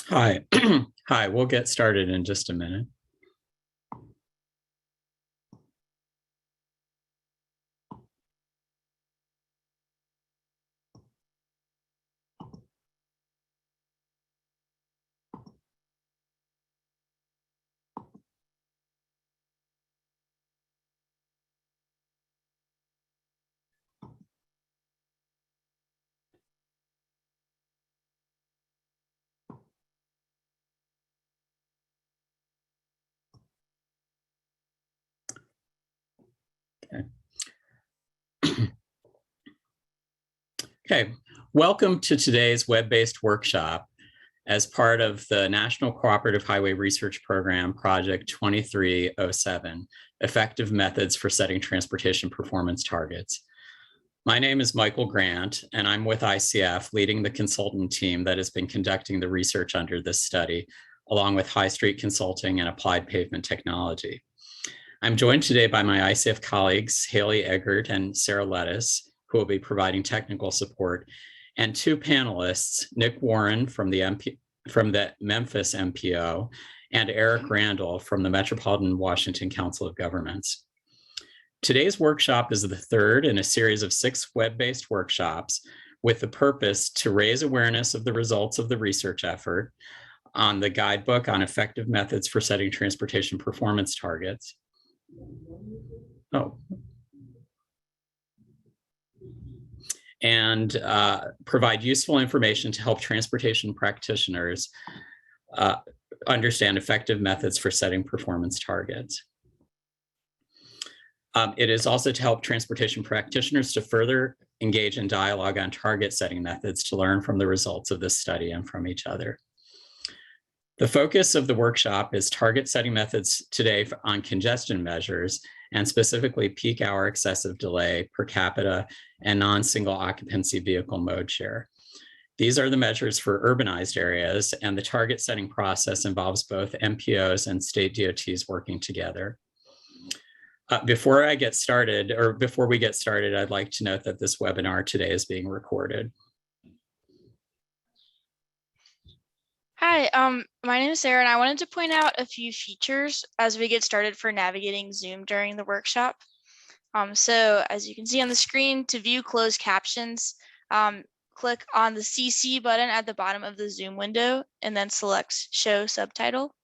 Hi. Hi, we'll get started in just a minute. Okay, welcome to today's web-based workshop as part of the National Cooperative Highway Research Program, Project 2307, Effective Methods for Setting Transportation Performance Targets. My name is Michael Grant, and I'm with ICF, leading the consultant team that has been conducting the research under this study, along with High Street Consulting and Applied Pavement Technology. I'm joined today by my ICF colleagues, Haley Eggert and Sarah Lettuce, who will be providing technical support, and two panelists, Nick Warren from the Memphis MPO and Eric Randall from the Metropolitan Washington Council of Governments. Today's workshop is the third in a series of 6 web-based workshops with the purpose to raise awareness of the results of the research effort on the Guidebook on Effective Methods for Setting Transportation Performance Targets. And provide useful information to help transportation practitioners understand effective methods for setting performance targets. It is also to help transportation practitioners to further engage in dialogue on target setting methods to learn from the results of this study and from each other. The focus of the workshop is target setting methods today on congestion measures, and specifically peak hour excessive delay, per capita, and non-single occupancy vehicle mode share. These are the measures for urbanized areas, and the target setting process involves both MPOs and state DOTs working together. Before we get started, I'd like to note that this webinar today is being recorded. Hi, my name is Sarah, and I wanted to point out a few features as we get started for navigating Zoom during the workshop. So as you can see on the screen, to view closed captions, click on the CC button at the bottom of the Zoom window and then select Show Subtitle.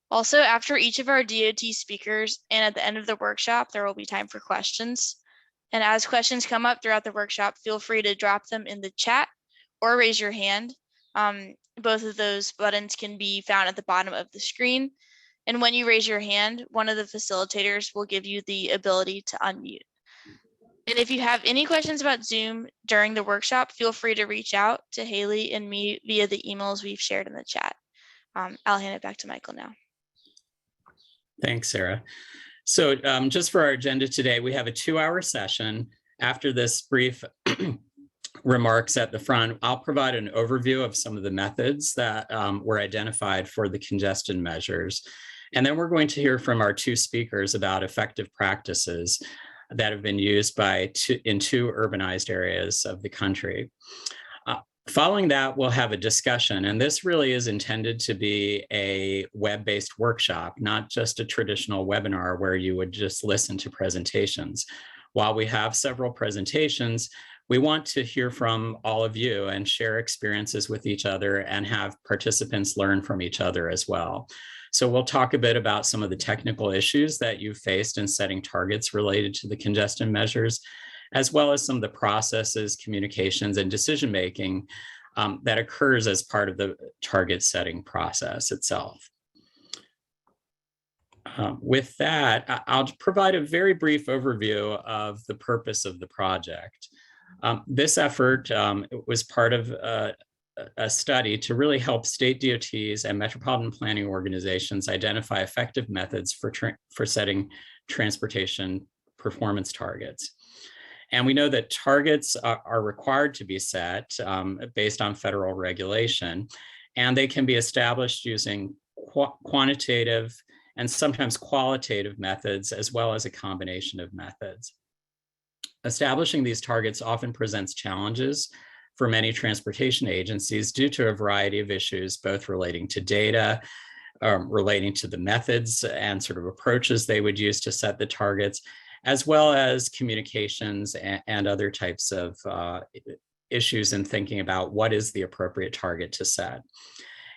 Also, after each of our DOT speakers and at the end of the workshop, there will be time for questions. And as questions come up throughout the workshop, feel free to drop them in the chat or raise your hand. Both of those buttons can be found at the bottom of the screen. And when you raise your hand, one of the facilitators will give you the ability to unmute. And if you have any questions about Zoom during the workshop, feel free to reach out to Haley and me via the emails we've shared in the chat. I'll hand it back to Michael now. Thanks, Sarah. So just for our agenda today, we have a 2-hour session. After this brief remarks at the front, I'll provide an overview of some of the methods that were identified for the congestion measures. And then we're going to hear from our two speakers about effective practices that have been used in 2 urbanized areas of the country. Following that, we'll have a discussion, and this really is intended to be a web-based workshop, not just a traditional webinar where you would just listen to presentations. While we have several presentations, we want to hear from all of you and share experiences with each other and have participants learn from each other as well. So we'll talk a bit about some of the technical issues that you've faced in setting targets related to the congestion measures, as well as some of the processes, communications, and decision-making that occurs as part of the target setting process itself. With that, I'll provide a very brief overview of the purpose of the project. This effort was part of a study to really help state DOTs and metropolitan planning organizations identify effective methods for setting transportation performance targets. And we know that targets are required to be set based on federal regulation, and they can be established using quantitative and sometimes qualitative methods, as well as a combination of methods. Establishing these targets often presents challenges for many transportation agencies due to a variety of issues, both relating to data, relating to the methods and sort of approaches they would use to set the targets, as well as communications and other types of issues in thinking about what is the appropriate target to set.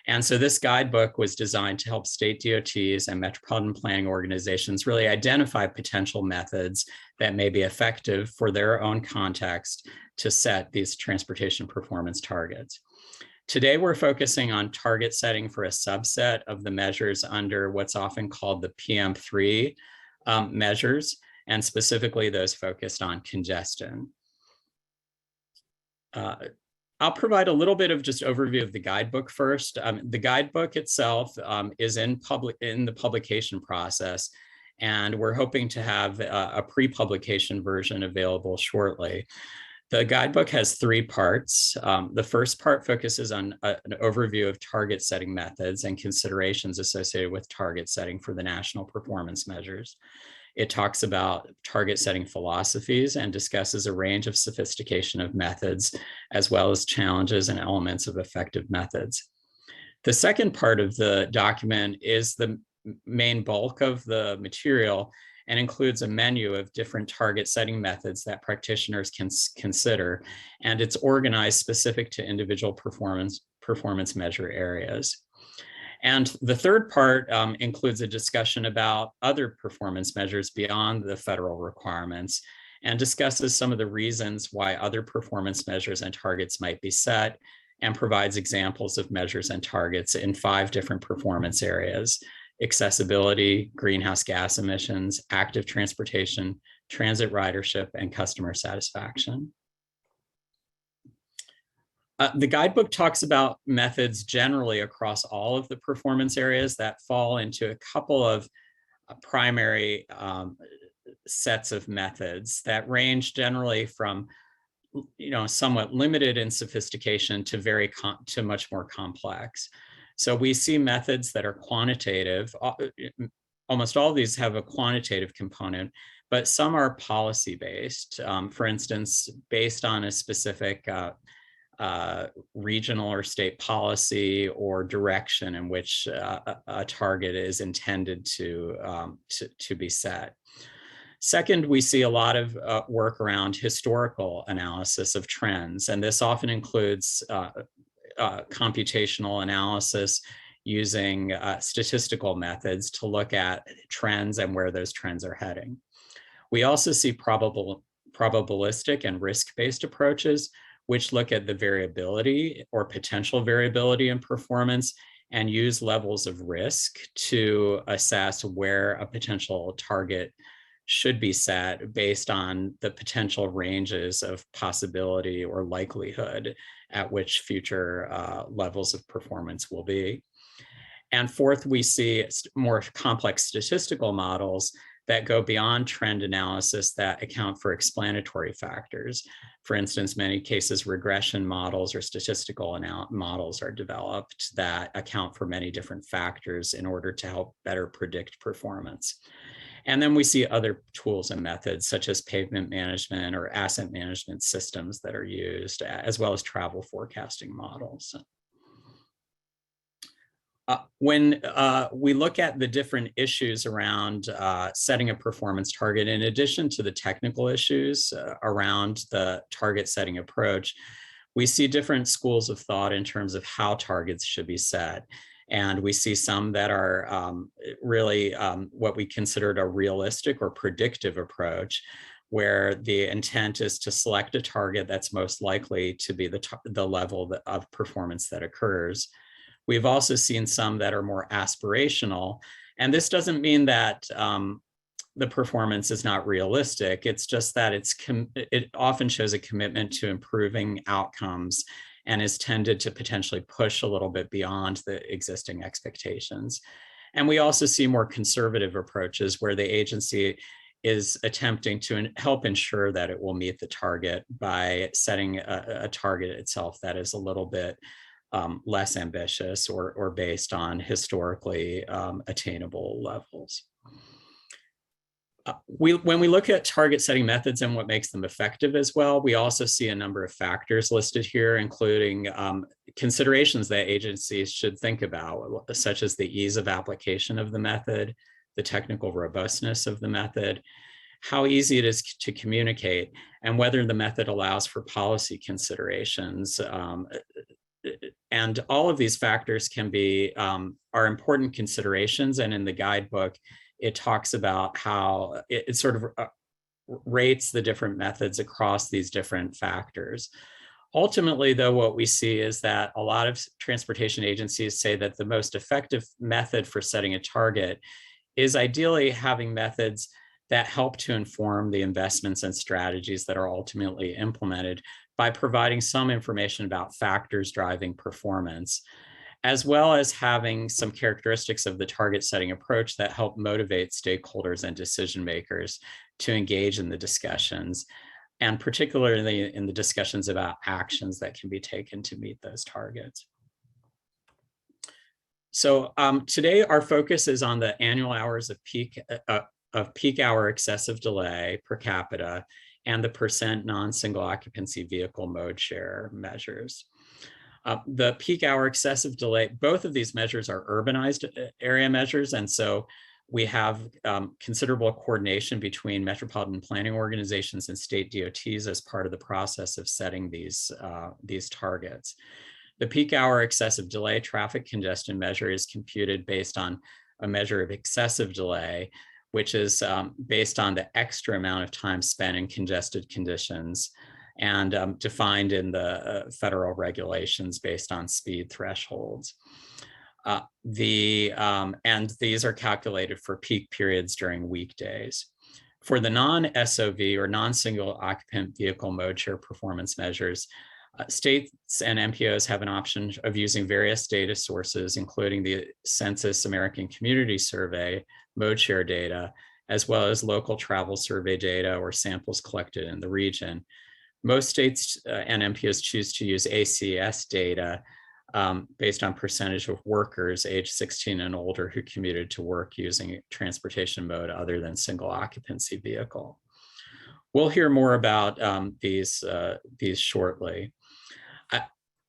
And so this guidebook was designed to help state DOTs and metropolitan planning organizations really identify potential methods that may be effective for their own context to set these transportation performance targets. Today, we're focusing on target setting for a subset of the measures under what's often called the PM3 measures, and specifically those focused on congestion. I'll provide a little bit of just overview of the guidebook first. The guidebook itself is in the publication process, and we're hoping to have a pre-publication version available shortly. The guidebook has 3 parts. The first part focuses on an overview of target setting methods and considerations associated with target setting for the national performance measures. It talks about target setting philosophies and discusses a range of sophistication of methods, as well as challenges and elements of effective methods. The second part of the document is the main bulk of the material and includes a menu of different target setting methods that practitioners can consider, and it's organized specific to individual performance measure areas. And the third part includes a discussion about other performance measures beyond the federal requirements and discusses some of the reasons why other performance measures and targets might be set, and provides examples of measures and targets in 5 different performance areas: accessibility, greenhouse gas emissions, active transportation, transit ridership, and customer satisfaction. The guidebook talks about methods generally across all of the performance areas that fall into a couple of primary sets of methods that range generally from, somewhat limited in sophistication to much more complex. So we see methods that are quantitative. Almost all of these have a quantitative component, but some are policy-based. For instance, based on a specific regional or state policy or direction in which a target is intended to be set. Second, we see a lot of work around historical analysis of trends, and this often includes computational analysis using statistical methods to look at trends and where those trends are heading. We also see probabilistic and risk-based approaches, which look at the variability or potential variability in performance and use levels of risk to assess where a potential target should be set based on the potential ranges of possibility or likelihood at which future levels of performance will be. And fourth, we see more complex statistical models that go beyond trend analysis that account for explanatory factors. For instance, many cases, regression models or statistical models are developed that account for many different factors in order to help better predict performance. And then we see other tools and methods such as pavement management or asset management systems that are used, as well as travel forecasting models. When we look at the different issues around setting a performance target, in addition to the technical issues around the target setting approach, we see different schools of thought in terms of how targets should be set. And we see some that are really what we considered a realistic or predictive approach, where the intent is to select a target that's most likely to be the level of performance that occurs. We've also seen some that are more aspirational, and this doesn't mean that the performance is not realistic. It's just that it often shows a commitment to improving outcomes and is tended to potentially push a little bit beyond the existing expectations. And we also see more conservative approaches where the agency is attempting to help ensure that it will meet the target by setting a target itself that is a little bit less ambitious or based on historically attainable levels. When we look at target setting methods and what makes them effective as well, we also see a number of factors listed here, including considerations that agencies should think about, such as the ease of application of the method, the technical robustness of the method, how easy it is to communicate, and whether the method allows for policy considerations. And all of these factors can be are important considerations, and in the guidebook, it talks about how it sort of rates the different methods across these different factors. Ultimately, though, what we see is that a lot of transportation agencies say that the most effective method for setting a target is ideally having methods that help to inform the investments and strategies that are ultimately implemented by providing some information about factors driving performance, as well as having some characteristics of the target setting approach that help motivate stakeholders and decision makers to engage in the discussions, and particularly in the discussions about actions that can be taken to meet those targets. So today our focus is on the annual hours of peak hour excessive delay per capita and the percent non-single occupancy vehicle mode share measures. The peak hour excessive delay, both of these measures are urbanized area measures. And so we have considerable coordination between metropolitan planning organizations and state DOTs as part of the process of setting these targets. The peak hour excessive delay traffic congestion measure is computed based on a measure of excessive delay, which is based on the extra amount of time spent in congested conditions, and defined in the federal regulations based on speed thresholds. And these are calculated for peak periods during weekdays. For the non-SOV or non-single occupant vehicle mode share performance measures, states and MPOs have an option of using various data sources, including the Census American Community Survey mode share data, as well as local travel survey data or samples collected in the region. Most states and MPOs choose to use ACS data based on percentage of workers age 16 and older who commuted to work using transportation mode other than single occupancy vehicle. We'll hear more about these shortly.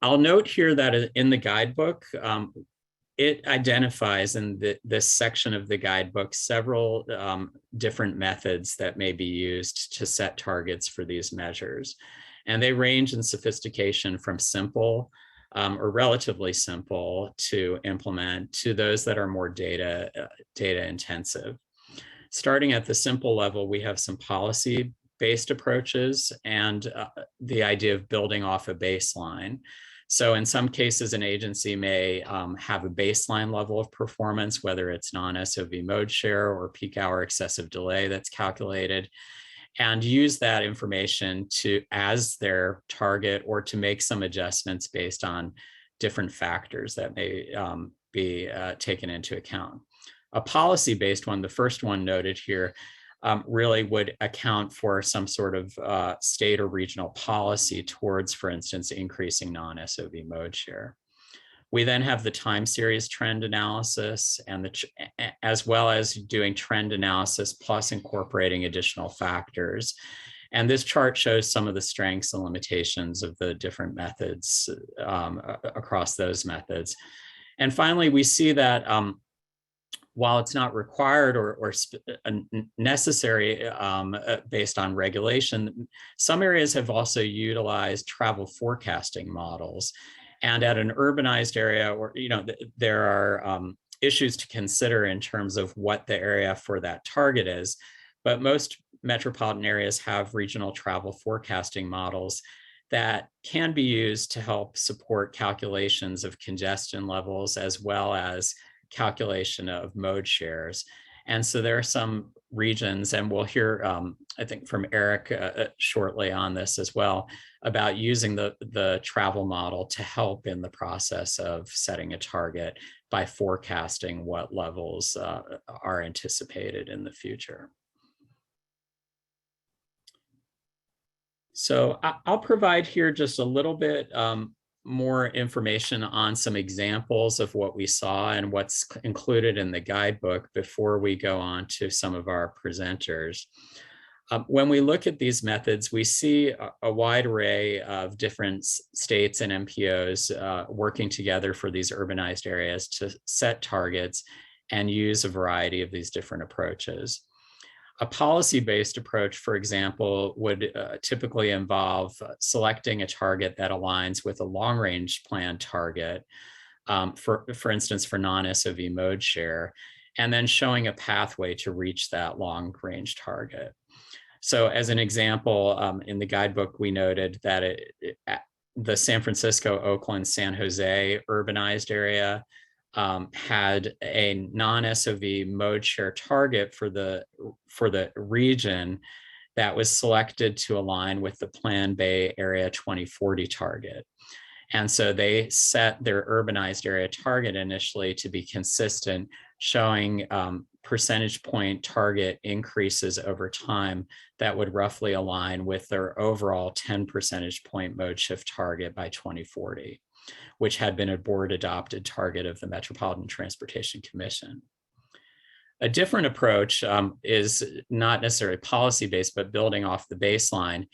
I'll note here that in the guidebook, it identifies in this section of the guidebook several different methods that may be used to set targets for these measures. And they range in sophistication from simple or relatively simple to implement to those that are more data intensive. Starting at the simple level, we have some policy-based approaches and the idea of building off a baseline. So in some cases, an agency may have a baseline level of performance, whether it's non-SOV mode share or peak hour excessive delay that's calculated, and use that information as their target or to make some adjustments based on different factors that may be taken into account. A policy-based one, the first one noted here, really would account for some sort of state or regional policy towards, for instance, increasing non-SOV mode share. We then have the time series trend analysis, and as well as doing trend analysis plus incorporating additional factors. And this chart shows some of the strengths and limitations of the different methods across those methods. And finally, we see that while it's not required or necessary based on regulation, some areas have also utilized travel forecasting models. And at an urbanized area, or there are issues to consider in terms of what the area for that target is. But most metropolitan areas have regional travel forecasting models that can be used to help support calculations of congestion levels as well as calculation of mode shares. And so there are some regions, and we'll hear, I think, from Eric shortly on this as well, about using the travel model to help in the process of setting a target by forecasting what levels are anticipated in the future. So I'll provide here just a little bit more information on some examples of what we saw and what's included in the guidebook before we go on to some of our presenters. When we look at these methods, we see a wide array of different states and MPOs working together for these urbanized areas to set targets and use a variety of these different approaches. A policy-based approach, for example, would typically involve selecting a target that aligns with a long-range plan target, for instance, for non-SOV mode share, and then showing a pathway to reach that long-range target. So as an example, in the guidebook, we noted that the San Francisco, Oakland, San Jose urbanized area had a non-SOV mode share target for the region that was selected to align with the Plan Bay Area 2040 target. And so they set their urbanized area target initially to be consistent, showing percentage point target increases over time that would roughly align with their overall 10 percentage point mode shift target by 2040. Which had been a board adopted target of the Metropolitan Transportation Commission. A different approach is not necessarily policy-based, but building off the baseline.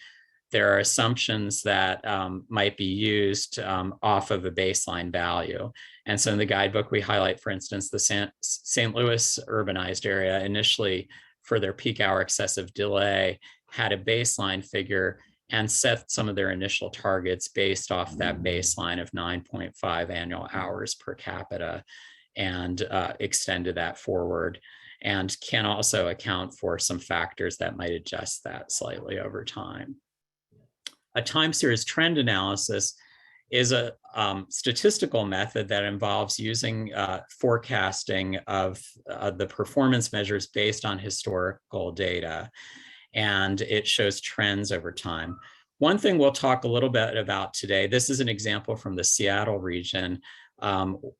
There are assumptions that might be used off of a baseline value. And so in the guidebook, we highlight, for instance, the St. Louis urbanized area initially for their peak hour excessive delay had a baseline figure and set some of their initial targets based off that baseline of 9.5 annual hours per capita and extended that forward, and can also account for some factors that might adjust that slightly over time. A time series trend analysis is a statistical method that involves using forecasting of the performance measures based on historical data. And it shows trends over time. One thing we'll talk a little bit about today, this is an example from the Seattle region.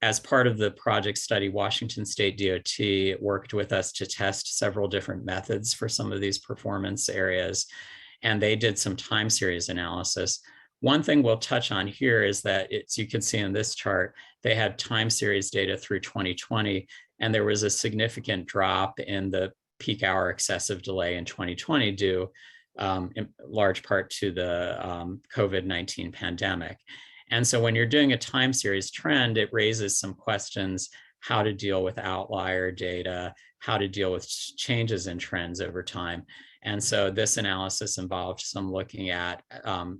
As part of the project study, Washington State DOT worked with us to test several different methods for some of these performance areas, and they did some time series analysis. One thing we'll touch on here is that you can see in this chart, they had time series data through 2020, and there was a significant drop in the peak hour excessive delay in 2020 due in large part to the COVID-19 pandemic. And so when you're doing a time series trend, it raises some questions, how to deal with outlier data, how to deal with changes in trends over time. And so this analysis involved some looking at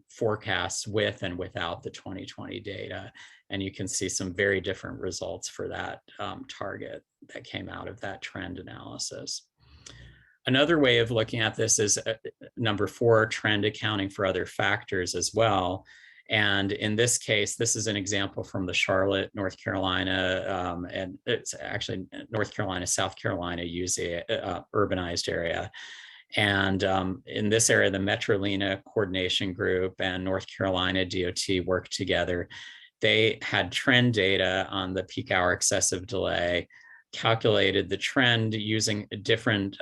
forecasts with and without the 2020 data. And you can see some very different results for that target that came out of that trend analysis. Another way of looking at this is number 4, trend accounting for other factors as well. And in this case, this is an example from the Charlotte, North Carolina, and it's actually North Carolina, South Carolina, UZA urbanized area. And in this area, the Metropolitan Coordination Group and North Carolina DOT worked together. They had trend data on the peak hour excessive delay, calculated the trend using different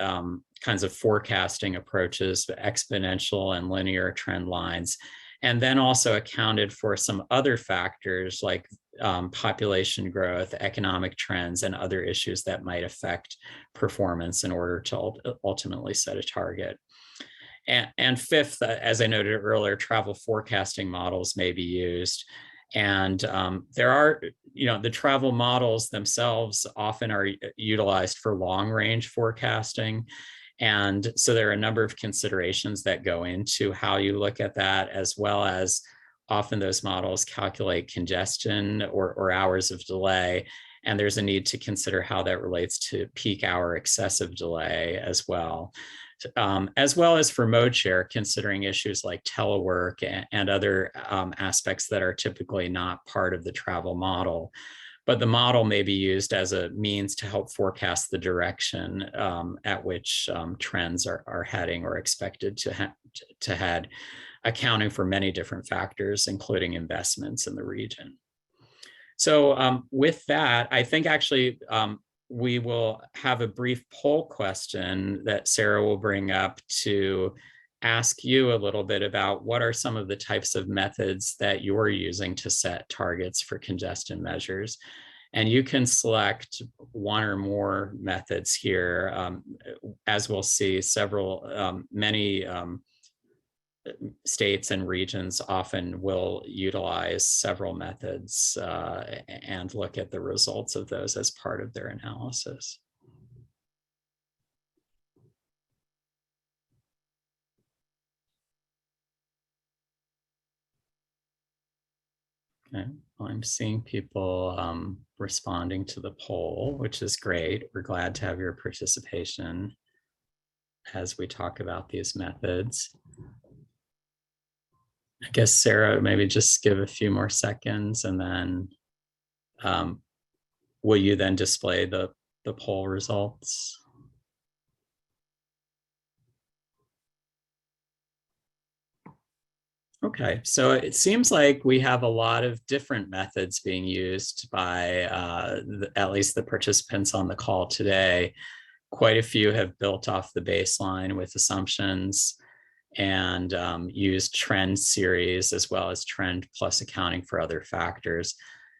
kinds of forecasting approaches, exponential and linear trend lines, and then also accounted for some other factors like population growth, economic trends, and other issues that might affect performance in order to ultimately set a target. And fifth, as I noted earlier, travel forecasting models may be used. And there are, the travel models themselves often are utilized for long range forecasting. And so there are a number of considerations that go into how you look at that, as well as often those models calculate congestion or hours of delay. And there's a need to consider how that relates to peak hour excessive delay as well as for mode share, considering issues like telework and other aspects that are typically not part of the travel model. But the model may be used as a means to help forecast the direction at which trends are heading or expected to head, accounting for many different factors, including investments in the region. So with that, I think actually we will have a brief poll question that Sarah will bring up to ask you a little bit about what are some of the types of methods that you're using to set targets for congestion measures. And you can select one or more methods here. As we'll see, many states and regions often will utilize several methods and look at the results of those as part of their analysis. Okay, well, I'm seeing people responding to the poll, which is great. We're glad to have your participation as we talk about these methods. I guess, Sarah, maybe just give a few more seconds, and then will you then display the poll results? Okay, so it seems like we have a lot of different methods being used by at least the participants on the call today. Quite a few have built off the baseline with assumptions and used trend series as well as trend plus accounting for other factors.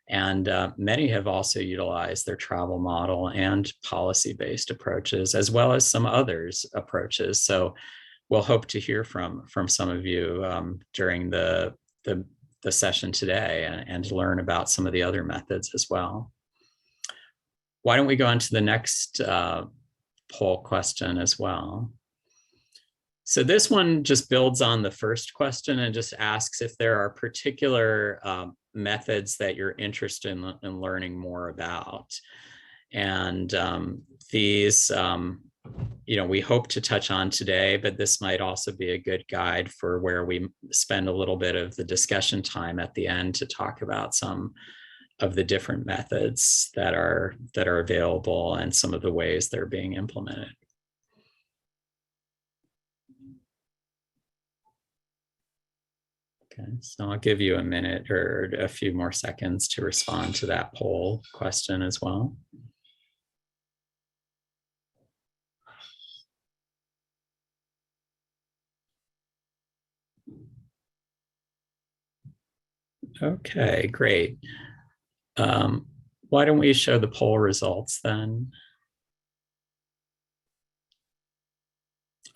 And many have also utilized their travel model and policy-based approaches, as well as some others approaches. So we'll hope to hear from some of you during the session today and learn about some of the other methods as well. Why don't we go on to the next poll question as well? So this one just builds on the first question and just asks if there are particular methods that you're interested in learning more about. And these, we hope to touch on today, but this might also be a good guide for where we spend a little bit of the discussion time at the end to talk about some of the different methods that are available and some of the ways they're being implemented. Okay, so I'll give you a minute or a few more seconds to respond to that poll question as well. Okay, great. Why don't we show the poll results then?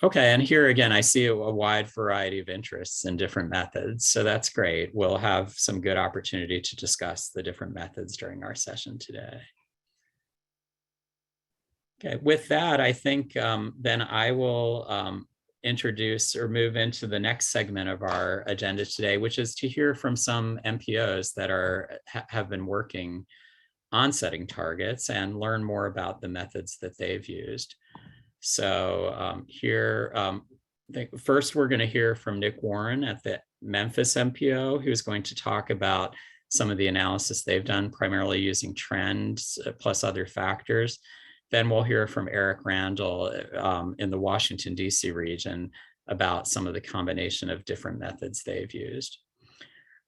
Okay, and here again, I see a wide variety of interests in different methods, so that's great. We'll have some good opportunity to discuss the different methods during our session today. Okay, with that, I think then I will introduce or move into the next segment of our agenda today, which is to hear from some MPOs that have been working on setting targets and learn more about the methods that they've used. So first we're going to hear from Nick Warren at the Memphis MPO, who's going to talk about some of the analysis they've done, primarily using trends plus other factors. Then we'll hear from Eric Randall in the Washington, D.C. region about some of the combination of different methods they've used.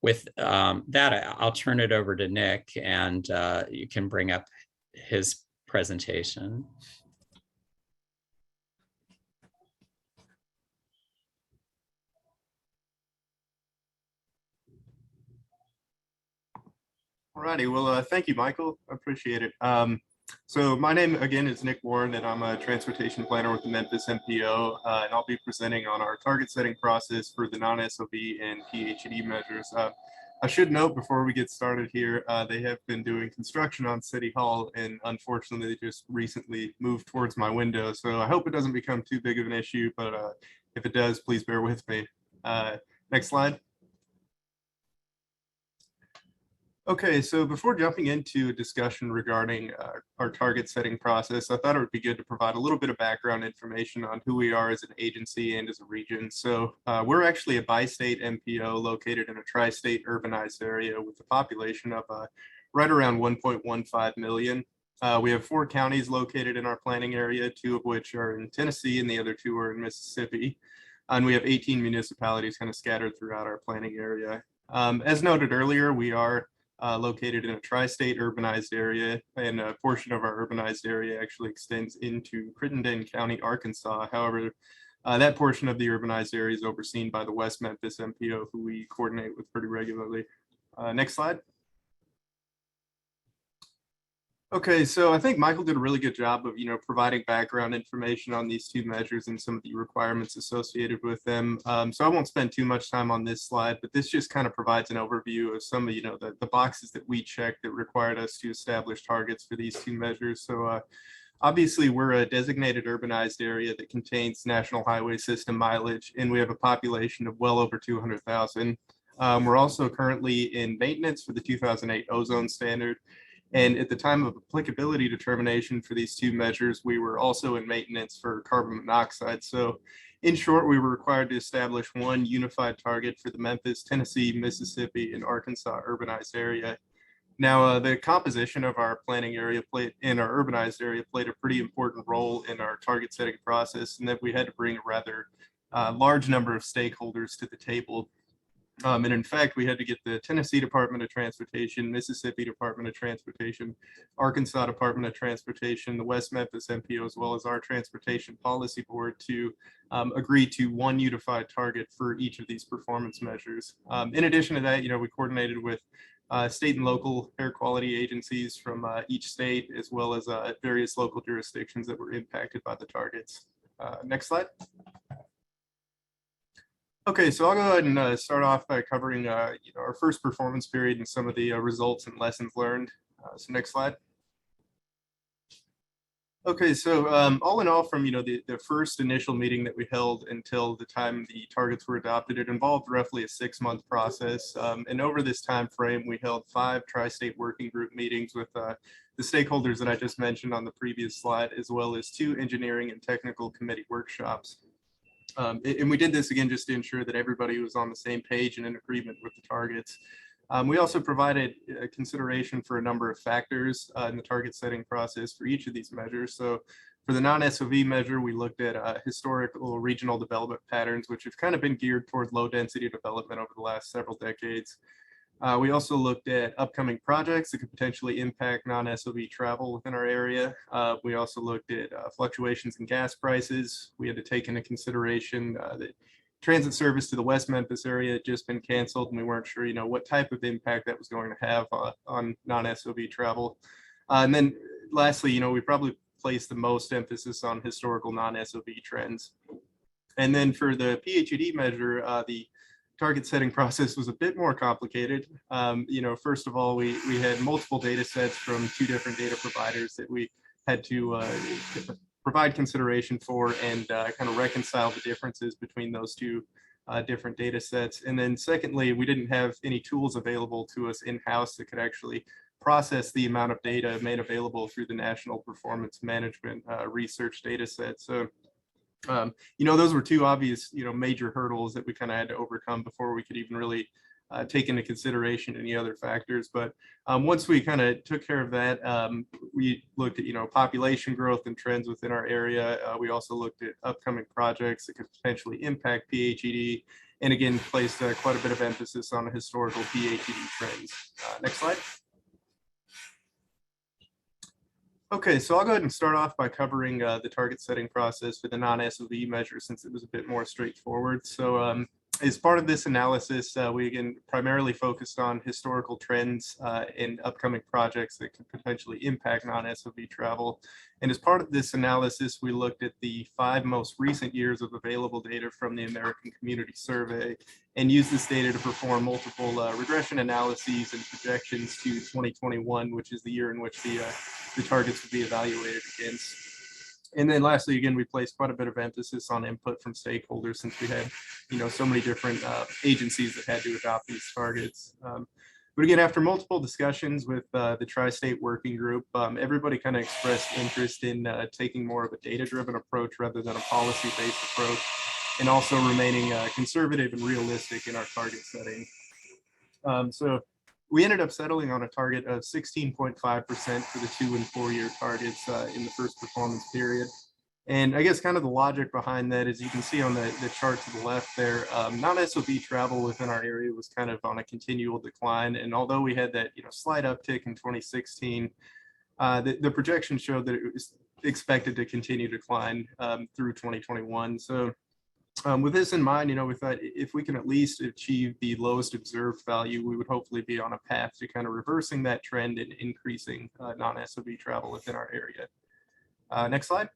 With that, I'll turn it over to Nick, and you can bring up his presentation. All righty, well, thank you, Michael. I appreciate it. So my name, again, is Nick Warren, and I'm a transportation planner with the Memphis MPO, and I'll be presenting on our target setting process for the non-SOV and PHED measures. I should note before we get started here, they have been doing construction on City Hall, and unfortunately, they just recently moved towards my window. So I hope it doesn't become too big of an issue, but if it does, please bear with me. Next slide. Okay, so before jumping into a discussion regarding our target setting process, I thought it would be good to provide a little bit of background information on who we are as an agency and as a region. So we're actually a bi-state MPO located in a tri-state urbanized area with a population of right around 1.15 million. We have 4 counties located in our planning area, 2 of which are in Tennessee and the other 2 are in Mississippi. And we have 18 municipalities kind of scattered throughout our planning area. As noted earlier, we are located in a tri-state urbanized area, and a portion of our urbanized area actually extends into Crittenden County, Arkansas. However, That portion of the urbanized area is overseen by the West Memphis MPO, who we coordinate with pretty regularly. Next slide. Okay, so I think Michael did a really good job of, providing background information on these two measures and some of the requirements associated with them. So I won't spend too much time on this slide, but this just kind of provides an overview of some of, the boxes that we checked that required us to establish targets for these two measures. So obviously, we're a designated urbanized area that contains national highway system mileage, and we have a population of well over 200,000. We're also currently in maintenance for the 2008 ozone standard. And at the time of applicability determination for these two measures, we were also in maintenance for carbon monoxide. So in short, we were required to establish one unified target for the Memphis, Tennessee, Mississippi, and Arkansas urbanized area. Now, the composition of our planning area in our urbanized area played a pretty important role in our target setting process, and that we had to bring a rather large number of stakeholders to the table. And in fact, we had to get the Tennessee Department of Transportation, Mississippi Department of Transportation, Arkansas Department of Transportation, the West Memphis MPO, as well as our Transportation Policy Board to agree to one unified target for each of these performance measures. In addition to that, we coordinated with state and local air quality agencies from each state, as well as various local jurisdictions that were impacted by the targets. Next slide. Okay, so I'll go ahead and start off by covering our first performance period and some of the results and lessons learned. So next slide. Okay, so all in all, from the first initial meeting that we held until the time the targets were adopted, it involved roughly a 6-month process. And over this time frame, we held 5 tri-state working group meetings with the stakeholders that I just mentioned on the previous slide, as well as 2 engineering and technical committee workshops. And we did this again just to ensure that everybody was on the same page and in agreement with the targets. We also provided consideration for a number of factors in the target setting process for each of these measures. So for the non-SOV measure, we looked at historical regional development patterns, which have kind of been geared toward low density development over the last several decades. We also looked at upcoming projects that could potentially impact non-SOV travel within our area. We also looked at fluctuations in gas prices. We had to take into consideration that transit service to the West Memphis area had just been canceled, and we weren't sure, what type of impact that was going to have on non-SOV travel. And then lastly, we probably placed the most emphasis on historical non-SOV trends. And then for the PHED measure, the target setting process was a bit more complicated. First of all, we had multiple data sets from 2 different data providers that we had to provide consideration for and kind of reconcile the differences between those 2 different data sets. And then secondly, we didn't have any tools available to us in-house that could actually process the amount of data made available through the National Performance Management Research data set. So those were 2 obvious, major hurdles that we kind of had to overcome before we could even really take into consideration any other factors. But once we kind of took care of that, we looked at, population growth and trends within our area. We also looked at upcoming projects that could potentially impact PHED, and again, placed quite a bit of emphasis on the historical PHED trends. Next slide. Okay, so I'll go ahead and start off by covering the target setting process for the non-SOV measure, since it was a bit more straightforward. So as part of this analysis, we again primarily focused on historical trends in upcoming projects that could potentially impact non-SOV travel. And as part of this analysis, we looked at the 5 most recent years of available data from the American Community Survey and used this data to perform multiple regression analyses and projections to 2021, which is the year in which the targets would be evaluated against. And then lastly, again, we placed quite a bit of emphasis on input from stakeholders, since we had, so many different agencies that had to adopt these targets. But again, after multiple discussions with the Tri-State Working Group, everybody kind of expressed interest in taking more of a data-driven approach rather than a policy-based approach, and also remaining conservative and realistic in our target setting. So we ended up settling on a target of 16.5% for the 2- and 4-year targets in the first performance period. And I guess kind of the logic behind that is, you can see on the chart to the left there, non-SOV travel within our area was kind of on a continual decline. And although we had that slight uptick in 2016, the projection showed that it was expected to continue to decline through 2021. So With this in mind, we thought if we can at least achieve the lowest observed value, we would hopefully be on a path to kind of reversing that trend and increasing non-SOV travel within our area. Next slide.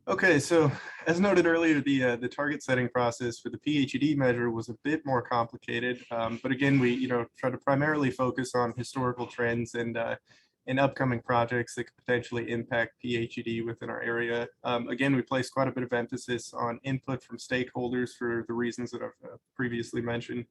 Okay, so as noted earlier, the target setting process for the PHED measure was a bit more complicated, but again, we try to primarily focus on historical trends and upcoming projects that could potentially impact PHED within our area. Again, we place quite a bit of emphasis on input from stakeholders for the reasons that I've previously mentioned.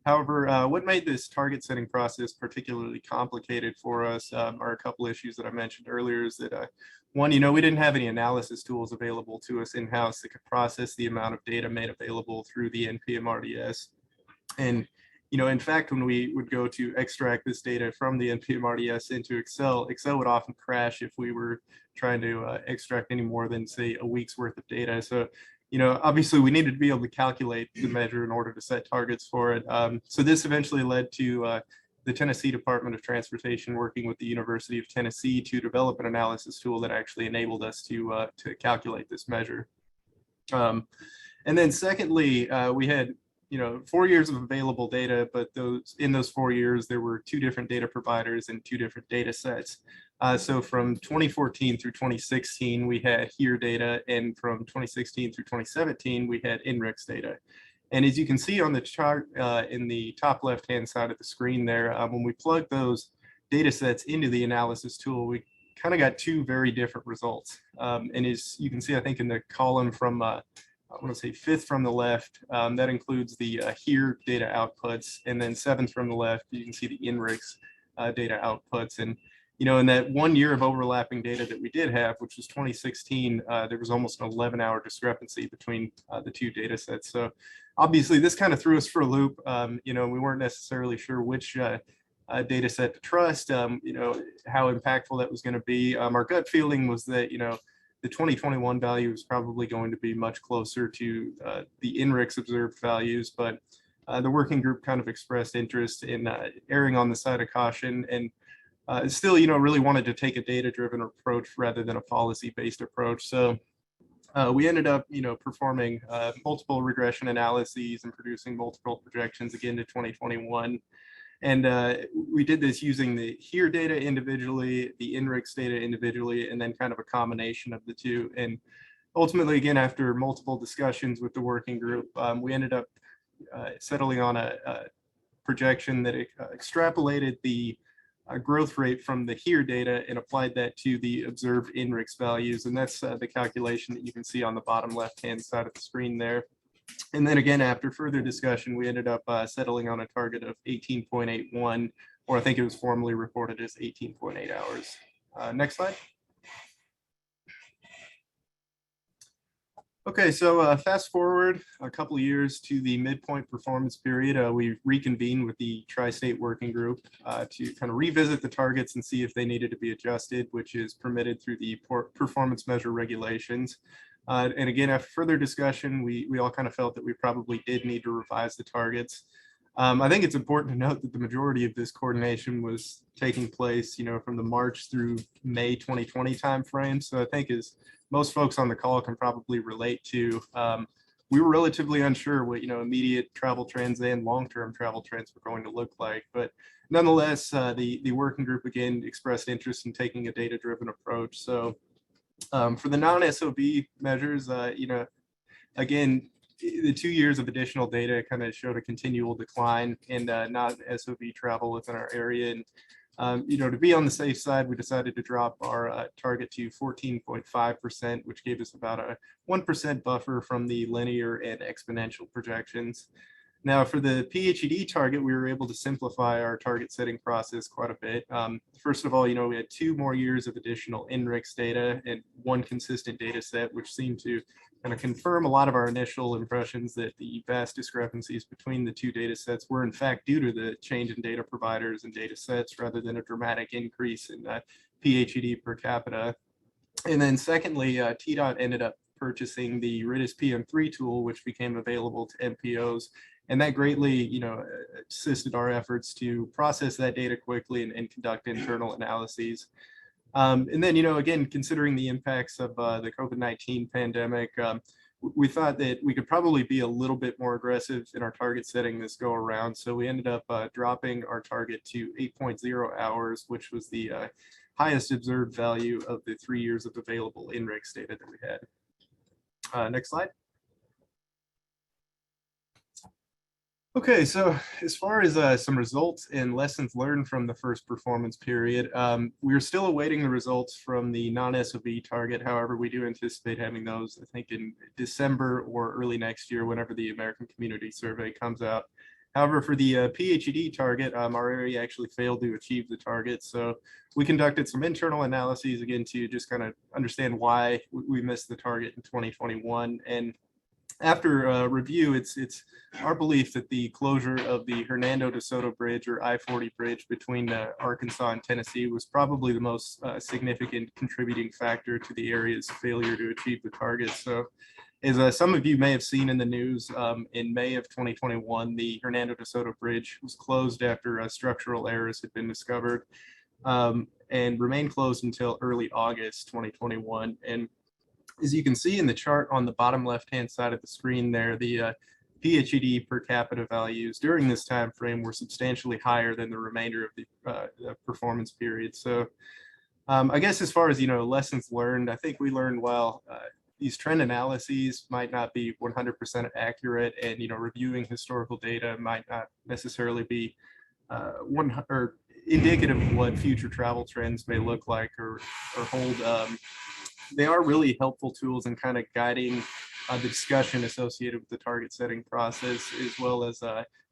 However, what made this target setting process particularly complicated for us are a couple issues that I mentioned earlier. Is that one, we didn't have any analysis tools available to us in-house that could process the amount of data made available through the NPM-RDS. And in fact, when we would go to extract this data from the NPM-RDS into Excel, Excel would often crash if we were trying to extract any more than, say, a week's worth of data. So, obviously we needed to be able to calculate the measure in order to set targets for it. So this eventually led to the Tennessee Department of Transportation working with the University of Tennessee to develop an analysis tool that actually enabled us to calculate this measure. And then secondly, we had 4 years of available data, but in those 4 years, there were 2 different data providers and 2 different data sets. So from 2014 through 2016, we had HERE data, and from 2016 through 2017, we had INRIX data. And as you can see on the chart in the top left-hand side of the screen there, when we plug those data sets into the analysis tool, we kind of got 2 very different results. And as you can see, I think in the column from I want to say 5th from the left, that includes the HERE data outputs, and then 7th from the left, you can see the INRIX data outputs. And in that 1 year of overlapping data that we did have, which was 2016, there was almost an 11-hour discrepancy between the 2 data sets. So obviously this kind of threw us for a loop. We weren't necessarily sure which data set to trust, how impactful that was going to be. Our gut feeling was that, the 2021 value is probably going to be much closer to the INRIX observed values, but the working group kind of expressed interest in erring on the side of caution, and still, really wanted to take a data-driven approach rather than a policy-based approach. So we ended up, performing multiple regression analyses and producing multiple projections again to 2021. And we did this using the HERE data individually, the INRIX data individually, and then kind of a combination of the 2. And ultimately, again, after multiple discussions with the working group, we ended up settling on a projection that extrapolated the growth rate from the HERE data and applied that to the observed INRIX values. And that's the calculation that you can see on the bottom left-hand side of the screen there. And then again, after further discussion, we ended up settling on a target of 18.81, or I think it was formally reported as 18.8 hours. Next slide. Okay, so fast forward a couple of years to the midpoint performance period. We reconvened with the Tri-State Working Group to kind of revisit the targets and see if they needed to be adjusted, which is permitted through the performance measure regulations. And again, after further discussion, we all kind of felt that we probably did need to revise the targets. I think it's important to note that the majority of this coordination was taking place, from the March through May 2020 timeframe. So I think as most folks on the call can probably relate to, we were relatively unsure what, immediate travel trends and long-term travel trends were going to look like. But nonetheless, the working group again expressed interest in taking a data-driven approach. So for the non-SOV measures, again, the 2 years of additional data kind of showed a continual decline in non-SOV travel within our area. And, to be on the safe side, we decided to drop our target to 14.5%, which gave us about a 1% buffer from the linear and exponential projections. Now, for the PHED target, we were able to simplify our target setting process quite a bit. First of all, we had 2 more years of additional INRIX data and 1 consistent data set, which seemed to kind of confirm a lot of our initial impressions that the vast discrepancies between the 2 data sets were in fact due to the change in data providers and data sets rather than a dramatic increase in PHED per capita. And then secondly, TDOT ended up purchasing the RIDIS PM3 tool, which became available to MPOs. And that greatly, assisted our efforts to process that data quickly and conduct internal analyses. And then, again, considering the impacts of the COVID-19 pandemic, we thought that we could probably be a little bit more aggressive in our target setting this go around. So we ended up dropping our target to 8.0 hours, which was the highest observed value of the 3 years of available INRIX data that we had. Next slide. Okay, so as far as some results and lessons learned from the first performance period, we're still awaiting the results from the non-SOV target. However, we do anticipate having those, I think, in December or early next year, whenever the American Community Survey comes out. However, for the PHED target, our area actually failed to achieve the target. So we conducted some internal analyses, again, to just kind of understand why we missed the target in 2021. And after review, it's our belief that the closure of the Hernando de Soto Bridge, or I-40 bridge, between Arkansas and Tennessee was probably the most significant contributing factor to the area's failure to achieve the target. So as some of you may have seen in the news, in May of 2021, the Hernando de Soto Bridge was closed after structural errors had been discovered, and remained closed until early August 2021. And as you can see in the chart on the bottom left-hand side of the screen there, the PHED per capita values during this time frame were substantially higher than the remainder of the performance period. So I guess as far as, lessons learned, I think we learned, well, these trend analyses might not be 100% accurate, and, reviewing historical data might not necessarily be indicative of what future travel trends may look like or hold. They are really helpful tools in kind of guiding the discussion associated with the target setting process, as well as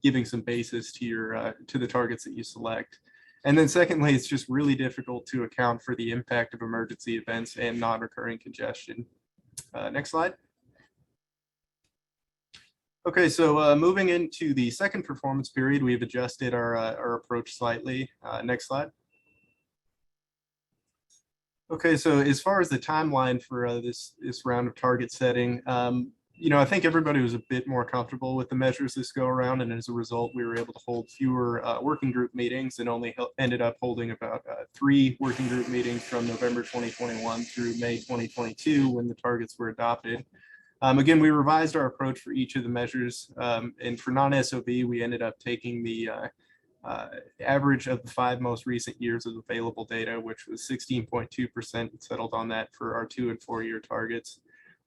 giving some basis to the targets that you select. And then secondly, it's just really difficult to account for the impact of emergency events and non-recurring congestion. Next slide. Okay, so moving into the second performance period, we've adjusted our approach slightly. Next slide. Okay, so as far as the timeline for this round of target setting, I think everybody was a bit more comfortable with the measures this go around, and as a result, we were able to hold fewer working group meetings, and only ended up holding about 3 working group meetings from November 2021 through May 2022, when the targets were adopted. Again, we revised our approach for each of the measures, and for non-SOV, we ended up taking the average of the 5 most recent years of available data, which was 16.2%, settled on that for our 2 and 4 year targets.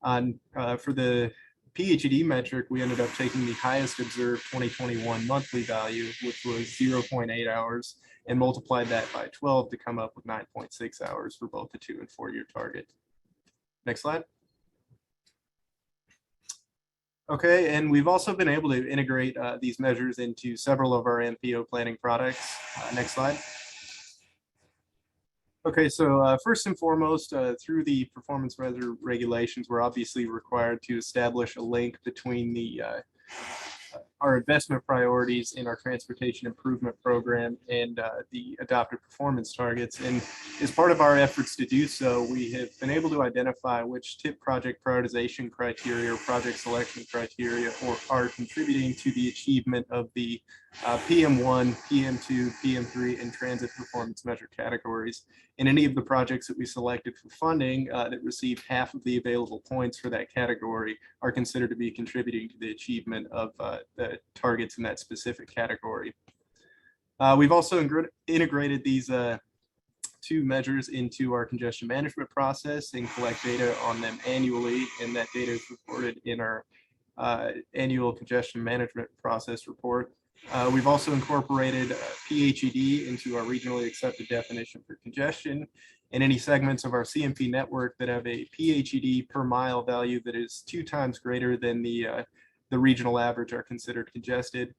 For the PHED metric, we ended up taking the highest observed 2021 monthly value, which was 0.8 hours, and multiplied that by 12 to come up with 9.6 hours for both the 2 and 4 year target. Next slide. Okay, and we've also been able to integrate these measures into several of our MPO planning products. Next slide. Okay, so first and foremost, through the performance measure regulations, we're obviously required to establish a link between our investment priorities in our transportation improvement program and the adopted performance targets. And as part of our efforts to do so, we have been able to identify which TIP project prioritization criteria or project selection criteria are contributing to the achievement of the PM1, PM2, PM3, and transit performance measure categories. And any of the projects that we selected for funding that received half of the available points for that category are considered to be contributing to the achievement of the targets in that specific category. We've also integrated these 2 measures into our congestion management process and collect data on them annually, and that data is reported in our annual congestion management process report. We've also incorporated PHED into our regionally accepted definition for congestion, and any segments of our CMP network that have a PHED per mile value that is 2 times greater than the regional average are considered congested.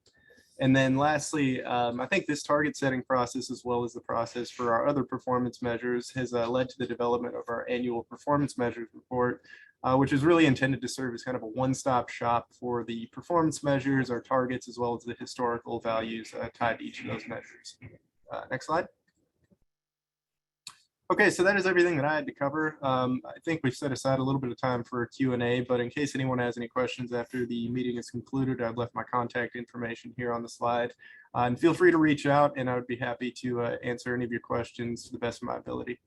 And then lastly, I think this target setting process, as well as the process for our other performance measures, has led to the development of our annual performance measures report, which is really intended to serve as kind of a one-stop shop for the performance measures, our targets, as well as the historical values tied to each of those measures. Next slide. Okay, so that is everything that I had to cover. I think we've set aside a little bit of time for a Q&A, but in case anyone has any questions after the meeting is concluded, I've left my contact information here on the slide. And feel free to reach out, and I would be happy to answer any of your questions to the best of my ability.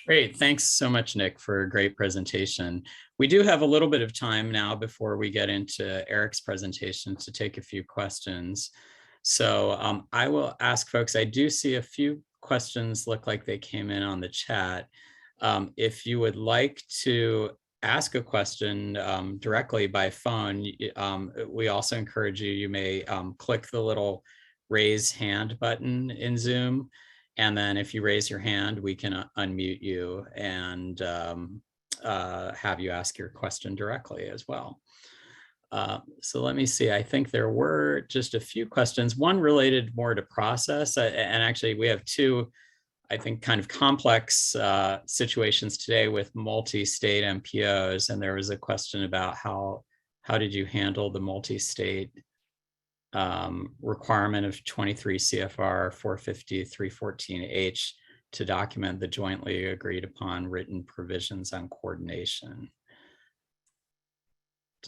Great. Thanks so much, Nick, for a great presentation. We do have a little bit of time now before we get into Eric's presentation to take a few questions. So I will ask folks, I do see a few questions look like they came in on the chat. If you would like to ask a question directly by phone, we also encourage you, you may click the little raise hand button in Zoom. And then if you raise your hand, we can unmute you and have you ask your question directly as well. So let me see, I think there were just a few questions, one related more to process. And actually we have two, I think, kind of complex situations today with multi-state MPOs. And there was a question about how did you handle the multi-state requirement of 23 CFR 450-314H to document the jointly agreed upon written provisions on coordination.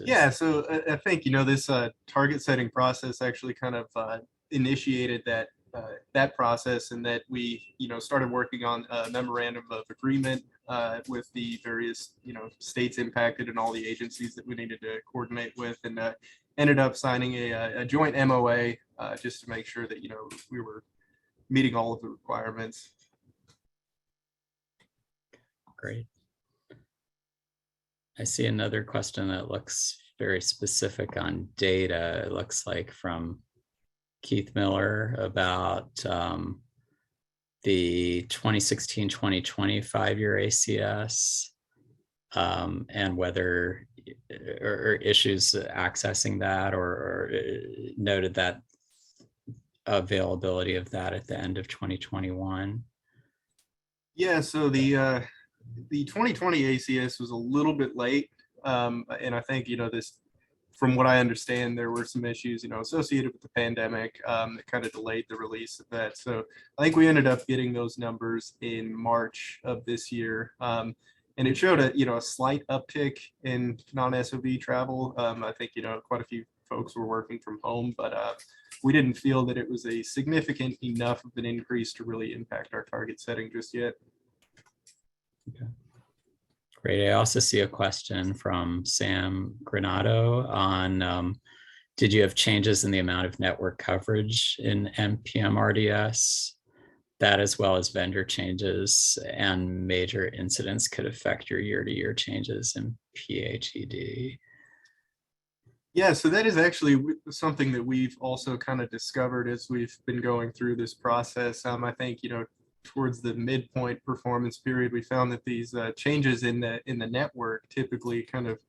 Yeah, so I think, this target setting process actually kind of initiated that process, and that we, started working on a memorandum of agreement with the various, states impacted and all the agencies that we needed to coordinate with, and ended up signing a joint MOA just to make sure that, we were meeting all of the requirements. Great. I see another question that looks very specific on data. It looks like from Keith Miller about the 2016-2020 5-year ACS and whether or issues accessing that, or noted that availability of that at the end of 2021. Yeah, so the 2020 ACS was a little bit late, and I think this, from what I understand, there were some issues associated with the pandemic that kind of delayed the release of that. So I think we ended up getting those numbers in March of this year, and it showed a slight uptick in non-SOV travel. I think quite a few folks were working from home, but we didn't feel that it was a significant enough of an increase to really impact our target setting just yet. Okay. Great. I also see a question from Sam Granato on did you have changes in the amount of network coverage in NPM RDS? That, as well as vendor changes and major incidents, could affect your year-to-year changes in PHED. Yeah, so that is actually something that we've also kind of discovered as we've been going through this process. I think, towards the midpoint performance period, we found that these changes in the network typically kind of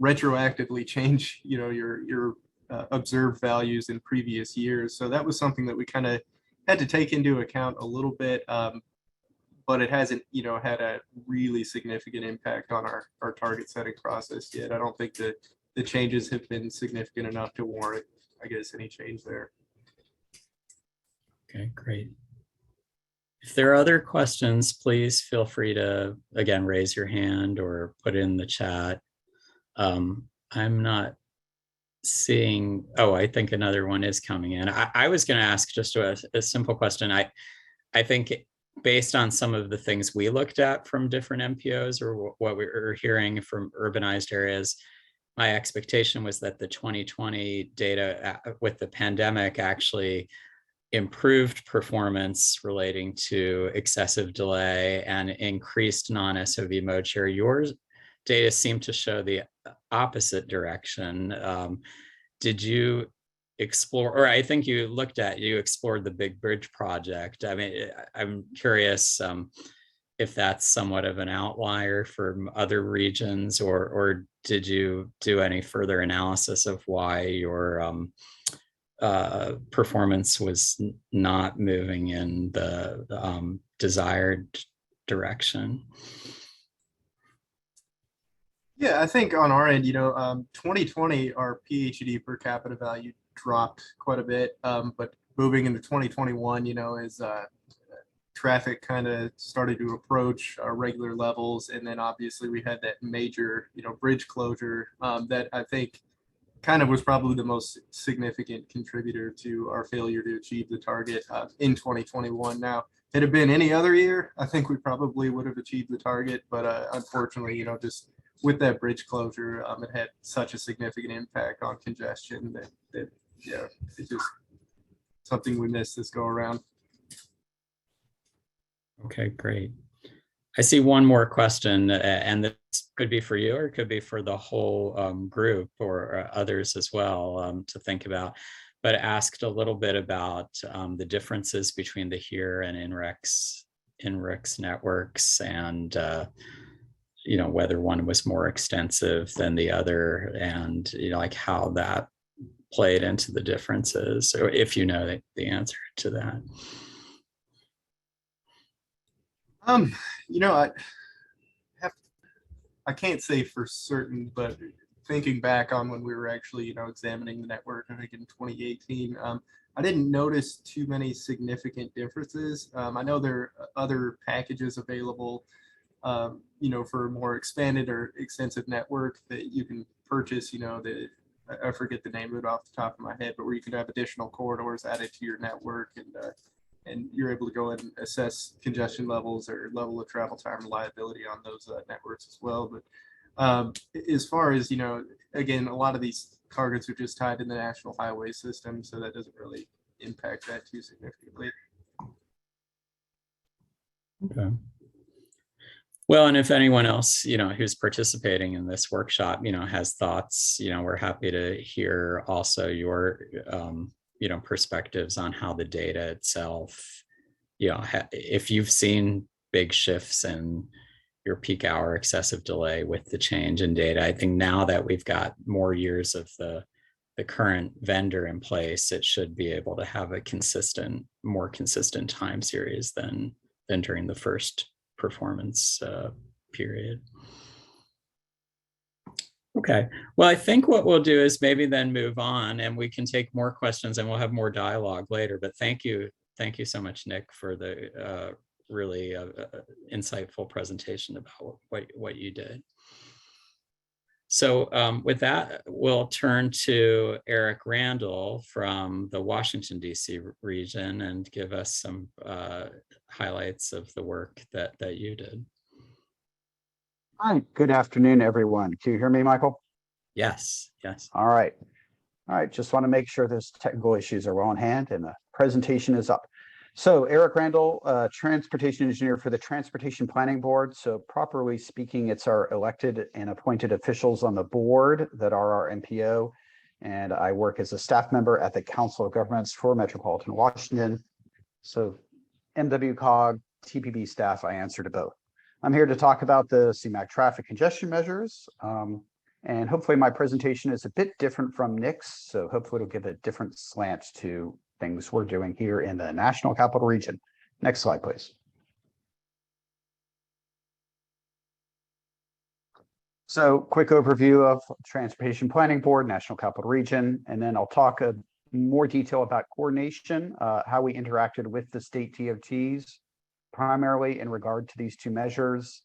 retroactively change, your observed values in previous years. So that was something that we kind of had to take into account a little bit, but it hasn't, had a really significant impact on our target setting process yet. I don't think that the changes have been significant enough to warrant, I guess, any change there. Okay, great. If there are other questions, please feel free to, again, raise your hand or put it in the chat. I'm not seeing, oh, I think another one is coming in. I was going to ask just a simple question. I think based on some of the things we looked at from different MPOs or what we were hearing from urbanized areas, my expectation was that the 2020 data with the pandemic actually improved performance relating to excessive delay and increased non-SOV mode share. Yours data seemed to show the opposite direction. Did you explore, or I think you explored the Big Bridge project. I mean, I'm curious if that's somewhat of an outlier from other regions, or did you do any further analysis of why your performance was not moving in the desired direction? Yeah, I think on our end, 2020, our PHED per capita value dropped quite a bit, but moving into 2021, as traffic kind of started to approach our regular levels, and then obviously we had that major, bridge closure that I think kind of was probably the most significant contributor to our failure to achieve the target in 2021. Now, it had been any other year, I think we probably would have achieved the target. But unfortunately, just with that bridge closure, it had such a significant impact on congestion that yeah, it's just something we missed this go around. Okay, great. I see one more question, and this could be for you or it could be for the whole group or others as well to think about, but asked a little bit about the differences between the HERE and INRIX networks, and whether one was more extensive than the other, and like how that played into the differences, or if you know the answer to that. I can't say for certain, but thinking back on when we were actually, examining the network, I think in 2018, I didn't notice too many significant differences. I know there are other packages available, for a more expanded or extensive network that you can purchase, I forget the name of it off the top of my head, but where you could have additional corridors added to your network, and you're able to go and assess congestion levels or level of travel time reliability on those networks as well. But as far as, again, a lot of these targets are just tied in the national highway system, so that doesn't really impact that too significantly. Okay. Well, and if anyone else, who's participating in this workshop, has thoughts, we're happy to hear also your, perspectives on how the data itself, if you've seen big shifts in your peak hour excessive delay with the change in data. I think now that we've got more years of the current vendor in place, it should be able to have a more consistent time series than during the first performance period. Okay, well, I think what we'll do is maybe then move on, and we can take more questions and we'll have more dialogue later. But thank you so much, Nick, for the really insightful presentation about what you did. So with that, we'll turn to Eric Randall from the Washington, D.C. region and give us some highlights of the work that you did. Hi, good afternoon, everyone. Can you hear me, Michael? Yes, yes. All right. Just want to make sure those technical issues are well in hand and the presentation is up. So Eric Randall, transportation engineer for the Transportation Planning Board. So properly speaking, it's our elected and appointed officials on the board that are our MPO. And I work as a staff member at the Council of Governments for Metropolitan Washington. So MWCOG, TPB staff, I answer to both. I'm here to talk about the CMAQ traffic congestion measures. And hopefully my presentation is a bit different from Nick's. So hopefully it'll give a different slant to things we're doing here in the National Capital Region. Next slide, please. So quick overview of Transportation Planning Board, National Capital Region, and then I'll talk more detail about coordination, how we interacted with the state DOTs, primarily in regard to these two measures,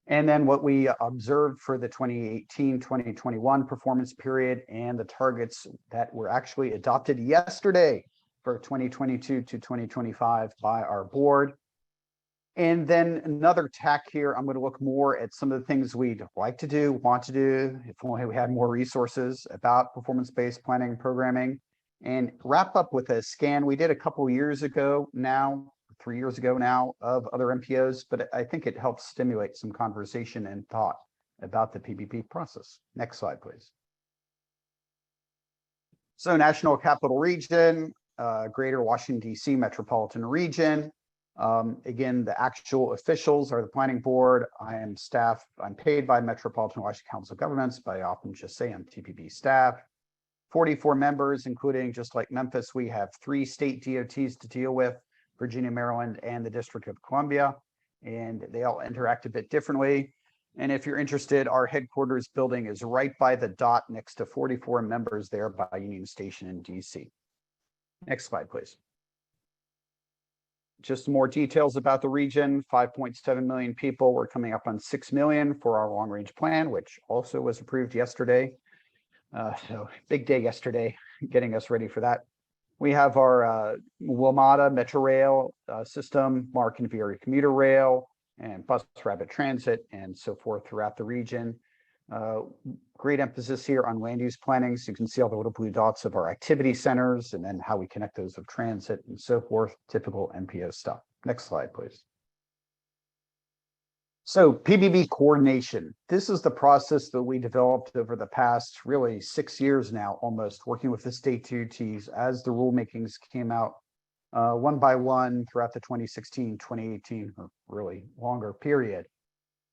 and then what we observed for the 2018-2021 performance period and the targets that were actually adopted yesterday for 2022 to 2025 by our board. And then another tack here, I'm going to look more at some of the things we'd like to do, want to do, if only we had more resources about performance-based planning and programming, and wrap up with a scan we did a couple of years ago now, 3 years ago now, of other MPOs, but I think it helps stimulate some conversation and thought about the PBP process. Next slide, please. So National Capital Region, Greater Washington, D.C. Metropolitan Region. Again, the actual officials are the planning board. I am staff. I'm paid by Metropolitan Washington Council of Governments, but I often just say I'm TPB staff. 44 members, including, just like Memphis, we have 3 state DOTs to deal with, Virginia, Maryland, and the District of Columbia, and they all interact a bit differently. And if you're interested, our headquarters building is right by the dot next to 44 members there by Union Station in DC. Next slide, please. Just more details about the region. 5.7 million people. We're coming up on 6 million for our long-range plan, which also was approved yesterday. So big day yesterday, getting us ready for that. We have our WMATA Metro Rail system, MARC and VRE commuter rail, and bus rapid transit, and so forth throughout the region. Great emphasis here on land use planning. So you can see all the little blue dots of our activity centers and then how we connect those with transit and so forth, typical MPO stuff. Next slide, please. So PBB coordination. This is the process that we developed over the past really 6 years now, almost working with the state TOTs as the rulemakings came out one by one throughout the 2016, 2018, or really longer period.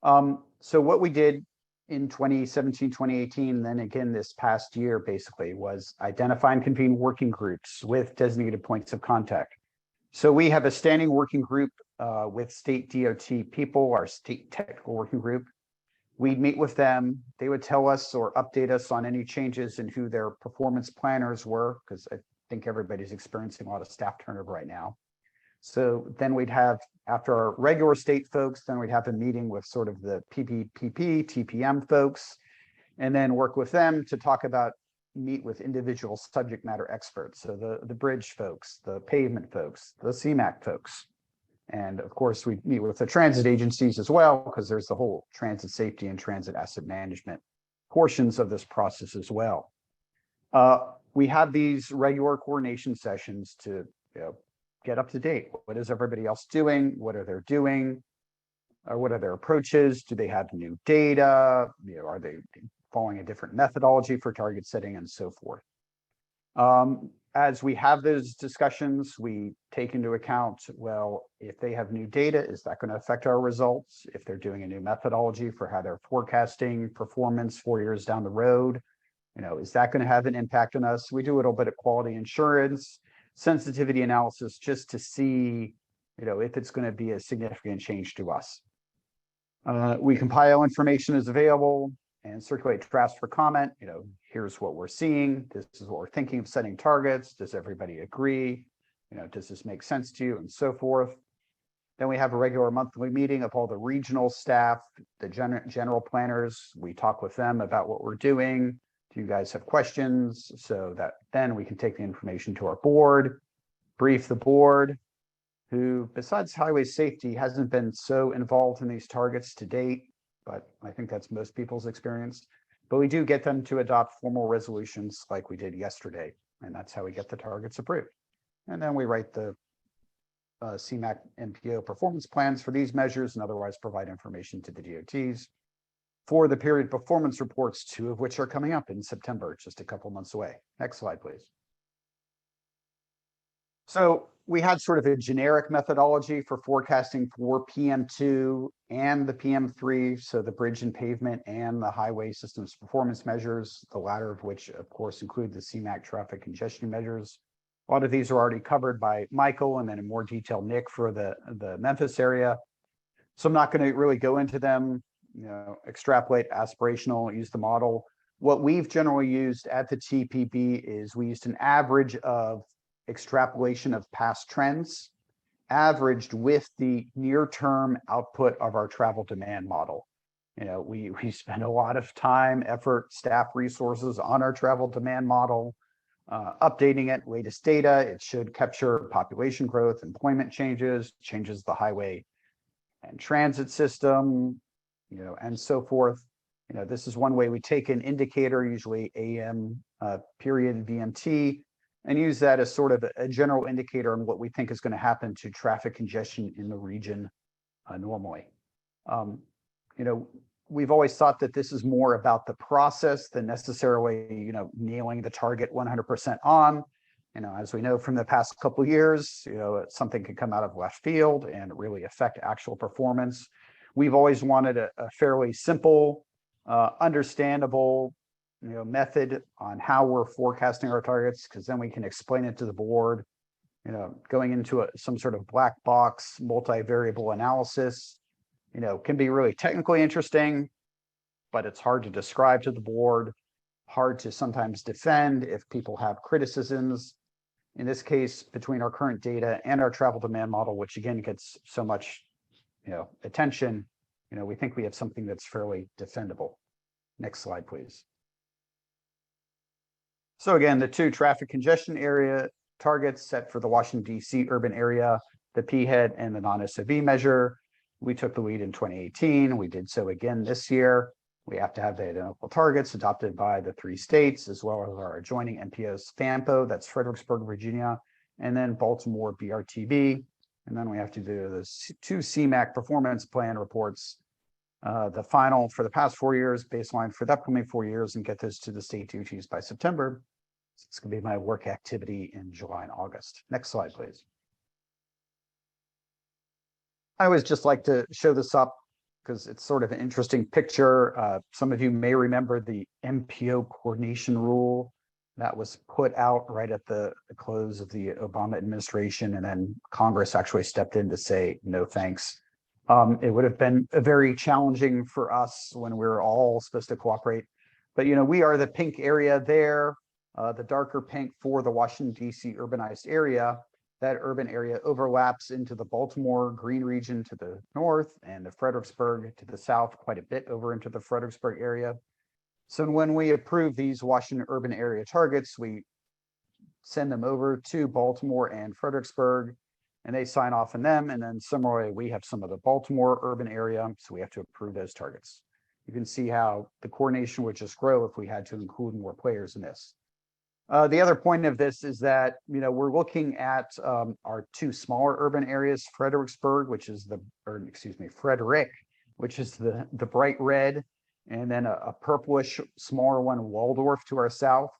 So what we did in 2017, 2018, then again this past year, basically, was identify and convene working groups with designated points of contact. So we have a standing working group with state DOT people, our state technical working group. We'd meet with them. They would tell us or update us on any changes in who their performance planners were, because I think everybody's experiencing a lot of staff turnover right now. So then we'd have, after our regular state folks, then we'd have a meeting with sort of the PBPP, TPM folks, and then work with them to talk about, meet with individual subject matter experts. So the bridge folks, the pavement folks, the CMAQ folks. And of course, we meet with the transit agencies as well, because there's the whole transit safety and transit asset management portions of this process as well. We have these regular coordination sessions to get up to date. What is everybody else doing? What are they doing? Or what are their approaches? Do they have new data? Are they following a different methodology for target setting and so forth? As we have those discussions, we take into account, well, if they have new data, is that going to affect our results? If they're doing a new methodology for how they're forecasting performance 4 years down the road, is that going to have an impact on us? We do a little bit of quality assurance, sensitivity analysis, just to see, if it's going to be a significant change to us. We compile information as available and circulate drafts for comment. Here's what we're seeing. This is what we're thinking of setting targets. Does everybody agree? Does this make sense to you? And so forth. Then we have a regular monthly meeting of all the regional staff, the general planners. We talk with them about what we're doing. Do you guys have questions? So that then we can take the information to our board, brief the board, who besides highway safety hasn't been so involved in these targets to date, but I think that's most people's experience. But we do get them to adopt formal resolutions like we did yesterday, and that's how we get the targets approved. And then we write the CMAQ MPO performance plans for these measures and otherwise provide information to the DOTs for the period performance reports, 2 of which are coming up in September, just a couple months away. Next slide, please. So we had sort of a generic methodology for forecasting for PM2 and the PM3, so the bridge and pavement and the highway systems performance measures, the latter of which, of course, include the CMAQ traffic congestion measures. A lot of these are already covered by Michael, and then in more detail, Nick, for the Memphis area. So I'm not going to really go into them, extrapolate, aspirational, use the model. What we've generally used at the TPB is we used an average of extrapolation of past trends, averaged with the near-term output of our travel demand model. We spend a lot of time, effort, staff resources on our travel demand model, updating it, latest data. It should capture population growth, employment changes the highway and transit system, and so forth. This is one way we take an indicator, usually AM period VMT, and use that as sort of a general indicator on what we think is going to happen to traffic congestion in the region normally. We've always thought that this is more about the process than necessarily, nailing the target 100% on. As we know from the past couple of years, something could come out of left field and really affect actual performance. We've always wanted a fairly simple, understandable, method on how we're forecasting our targets, because then we can explain it to the board. Going into some sort of black box multivariable analysis, can be really technically interesting, but it's hard to describe to the board, hard to sometimes defend if people have criticisms. In this case, between our current data and our travel demand model, which again gets so much attention, we think we have something that's fairly defendable. Next slide, please. So again, the 2 traffic congestion area targets set for the Washington, D.C. urban area, the PHED and the non-SOV measure. We took the lead in 2018. We did so again this year. We have to have the identical targets adopted by the 3 states, as well as our adjoining MPOs, FAMPO, that's Fredericksburg, Virginia, and then Baltimore BRTB. And then we have to do the 2 CMAQ performance plan reports, the final for the past 4 years, baseline for the upcoming 4 years, and get those to the state DOTs by September. It's going to be my work activity in July and August. Next slide, please. I always just like to show this up because it's sort of an interesting picture. Some of you may remember the MPO coordination rule that was put out right at the close of the Obama administration, and then Congress actually stepped in to say, no thanks. It would have been very challenging for us when we were all supposed to cooperate. But, you know, we are the pink area there, the darker pink for the Washington, D.C. urbanized area. That urban area overlaps into the Baltimore green region to the north and the Fredericksburg to the south, quite a bit over into the Fredericksburg area. So when we approve these Washington urban area targets, we send them over to Baltimore and Fredericksburg, and they sign off on them. And then similarly, we have some of the Baltimore urban area, so we have to approve those targets. You can see how the coordination would just grow if we had to include more players in this. The other point of this is that, you know, we're looking at our 2 smaller urban areas, Fredericksburg, which is Frederick, which is the bright red, and then a purplish smaller one, Waldorf, to our south.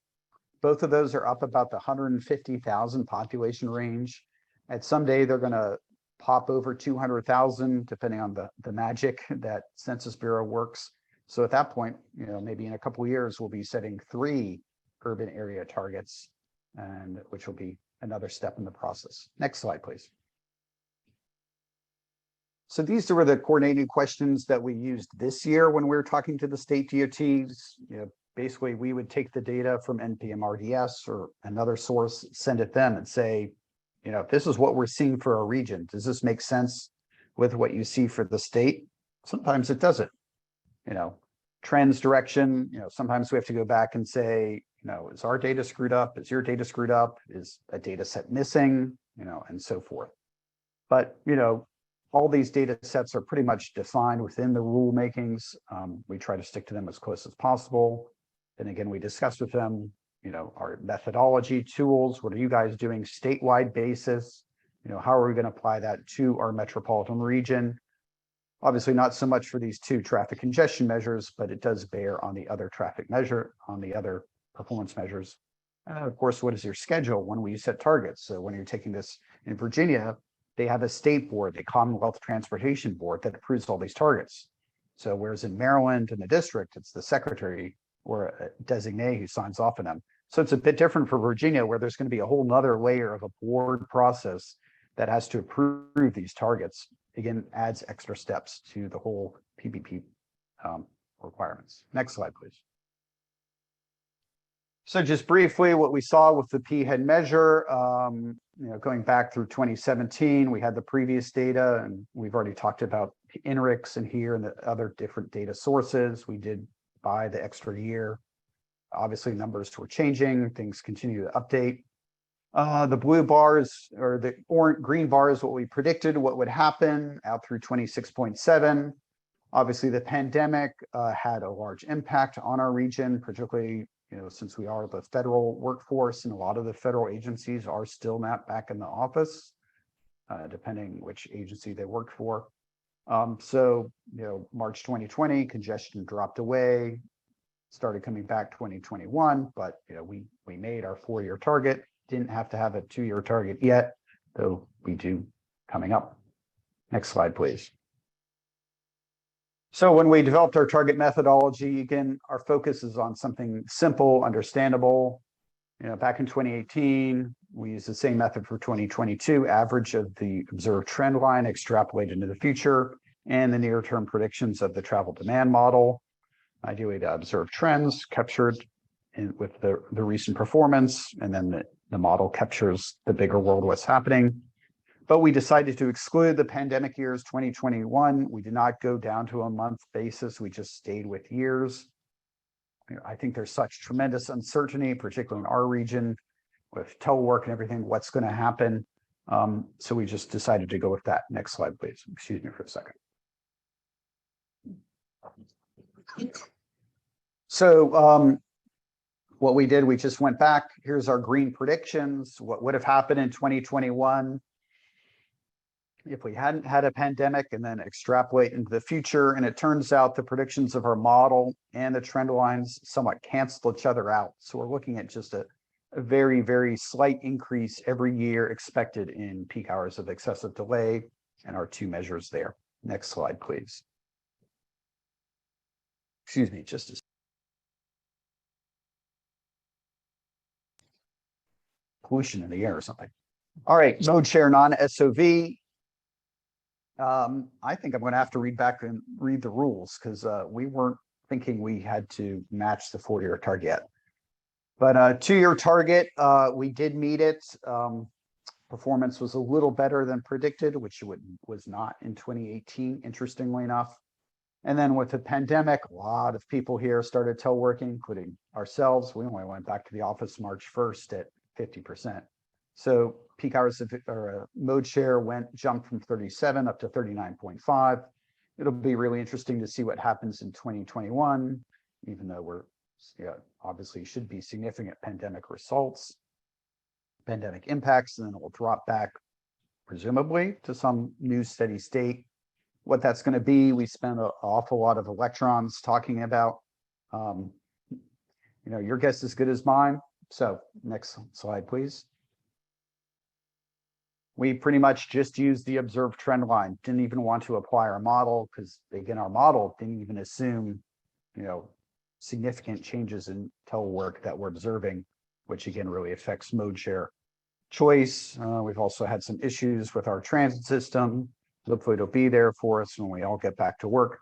Both of those are up about the 150,000 population range. And someday they're going to pop over 200,000, depending on the magic that Census Bureau works. So at that point, you know, maybe in a couple of years, we'll be setting 3 urban area targets, and which will be another step in the process. Next slide, please. So these were the coordinating questions that we used this year when we were talking to the state DOTs. You know, basically, we would take the data from NPM-RDS or another source, send it them and say, you know, this is what we're seeing for our region. Does this make sense with what you see for the state? Sometimes it doesn't. You know, trends, direction, you know, sometimes we have to go back and say, you know, is our data screwed up? Is your data screwed up? Is a data set missing? You know, and so forth. But, you know, all these data sets are pretty much defined within the rule makings. We try to stick to them as close as possible. And again, we discuss with them, you know, our methodology tools. What are you guys doing statewide basis? You know, how are we going to apply that to our metropolitan region? Obviously not so much for these 2 traffic congestion measures, but it does bear on the other traffic measure, on the other performance measures. Of course, what is your schedule when we set targets? So when you're taking this in Virginia, they have a state board, the Commonwealth Transportation Board, that approves all these targets. So whereas in Maryland and the district, it's the secretary or a designee who signs off on them. So it's a bit different for Virginia, where there's going to be a whole nother layer of a board process that has to approve these targets. Again, adds extra steps to the whole PBPP requirements. Next slide, please. So just briefly, what we saw with the PHED measure, you know, going back through 2017, we had the previous data, and we've already talked about INRIX and here and the other different data sources. We did buy the extra year. Obviously, numbers were changing. Things continue to update. The blue bars or the green bars, what we predicted, what would happen out through 26.7. Obviously, the pandemic had a large impact on our region, particularly, you know, since we are the federal workforce, and a lot of the federal agencies are still not back in the office, depending which agency they worked for. So, you know, March 2020, congestion dropped away, started coming back 2021, but, you know, we made our 4-year target. Didn't have to have a 2-year target yet, though we do coming up. Next slide, please. So when we developed our target methodology, again, our focus is on something simple, understandable. You know, back in 2018, we used the same method for 2022, average of the observed trend line extrapolated into the future, and the near-term predictions of the travel demand model. Ideally, to observe trends captured with the recent performance, and then the model captures the bigger world, what's happening. But we decided to exclude the pandemic years 2021. We did not go down to a month basis. We just stayed with years. I think there's such tremendous uncertainty, particularly in our region, with telework and everything, what's going to happen. So we just decided to go with that. Next slide, please. Excuse me for a second. So what we did, we just went back. Here's our green predictions. What would have happened in 2021 if we hadn't had a pandemic, and then extrapolate into the future. And it turns out the predictions of our model and the trend lines somewhat cancel each other out. So we're looking at just a very, very slight increase every year expected in peak hours of excessive delay, and our two measures there. Next slide, please. Excuse me, just a pollution in the air or something. All right, mode share non-SOV. I think I'm going to have to read back and read the rules, because we weren't thinking we had to match the 4-year target yet. But 2-year target, we did meet it. Performance was a little better than predicted, which it was not in 2018, interestingly enough. And then with the pandemic, a lot of people here started teleworking, including ourselves. We only went back to the office March 1st at 50%. So peak hours of mode share jumped from 37 up to 39.5. It'll be really interesting to see what happens in 2021, even though we're obviously should be significant pandemic results, pandemic impacts, and then it will drop back presumably to some new steady state. What that's going to be, we spent an awful lot of electrons talking about. Your guess is as good as mine. So next slide, please. We pretty much just used the observed trend line. Didn't even want to apply our model, because again, our model didn't even assume, significant changes in telework that we're observing, which again really affects mode share choice. We've also had some issues with our transit system. Hopefully it'll be there for us when we all get back to work.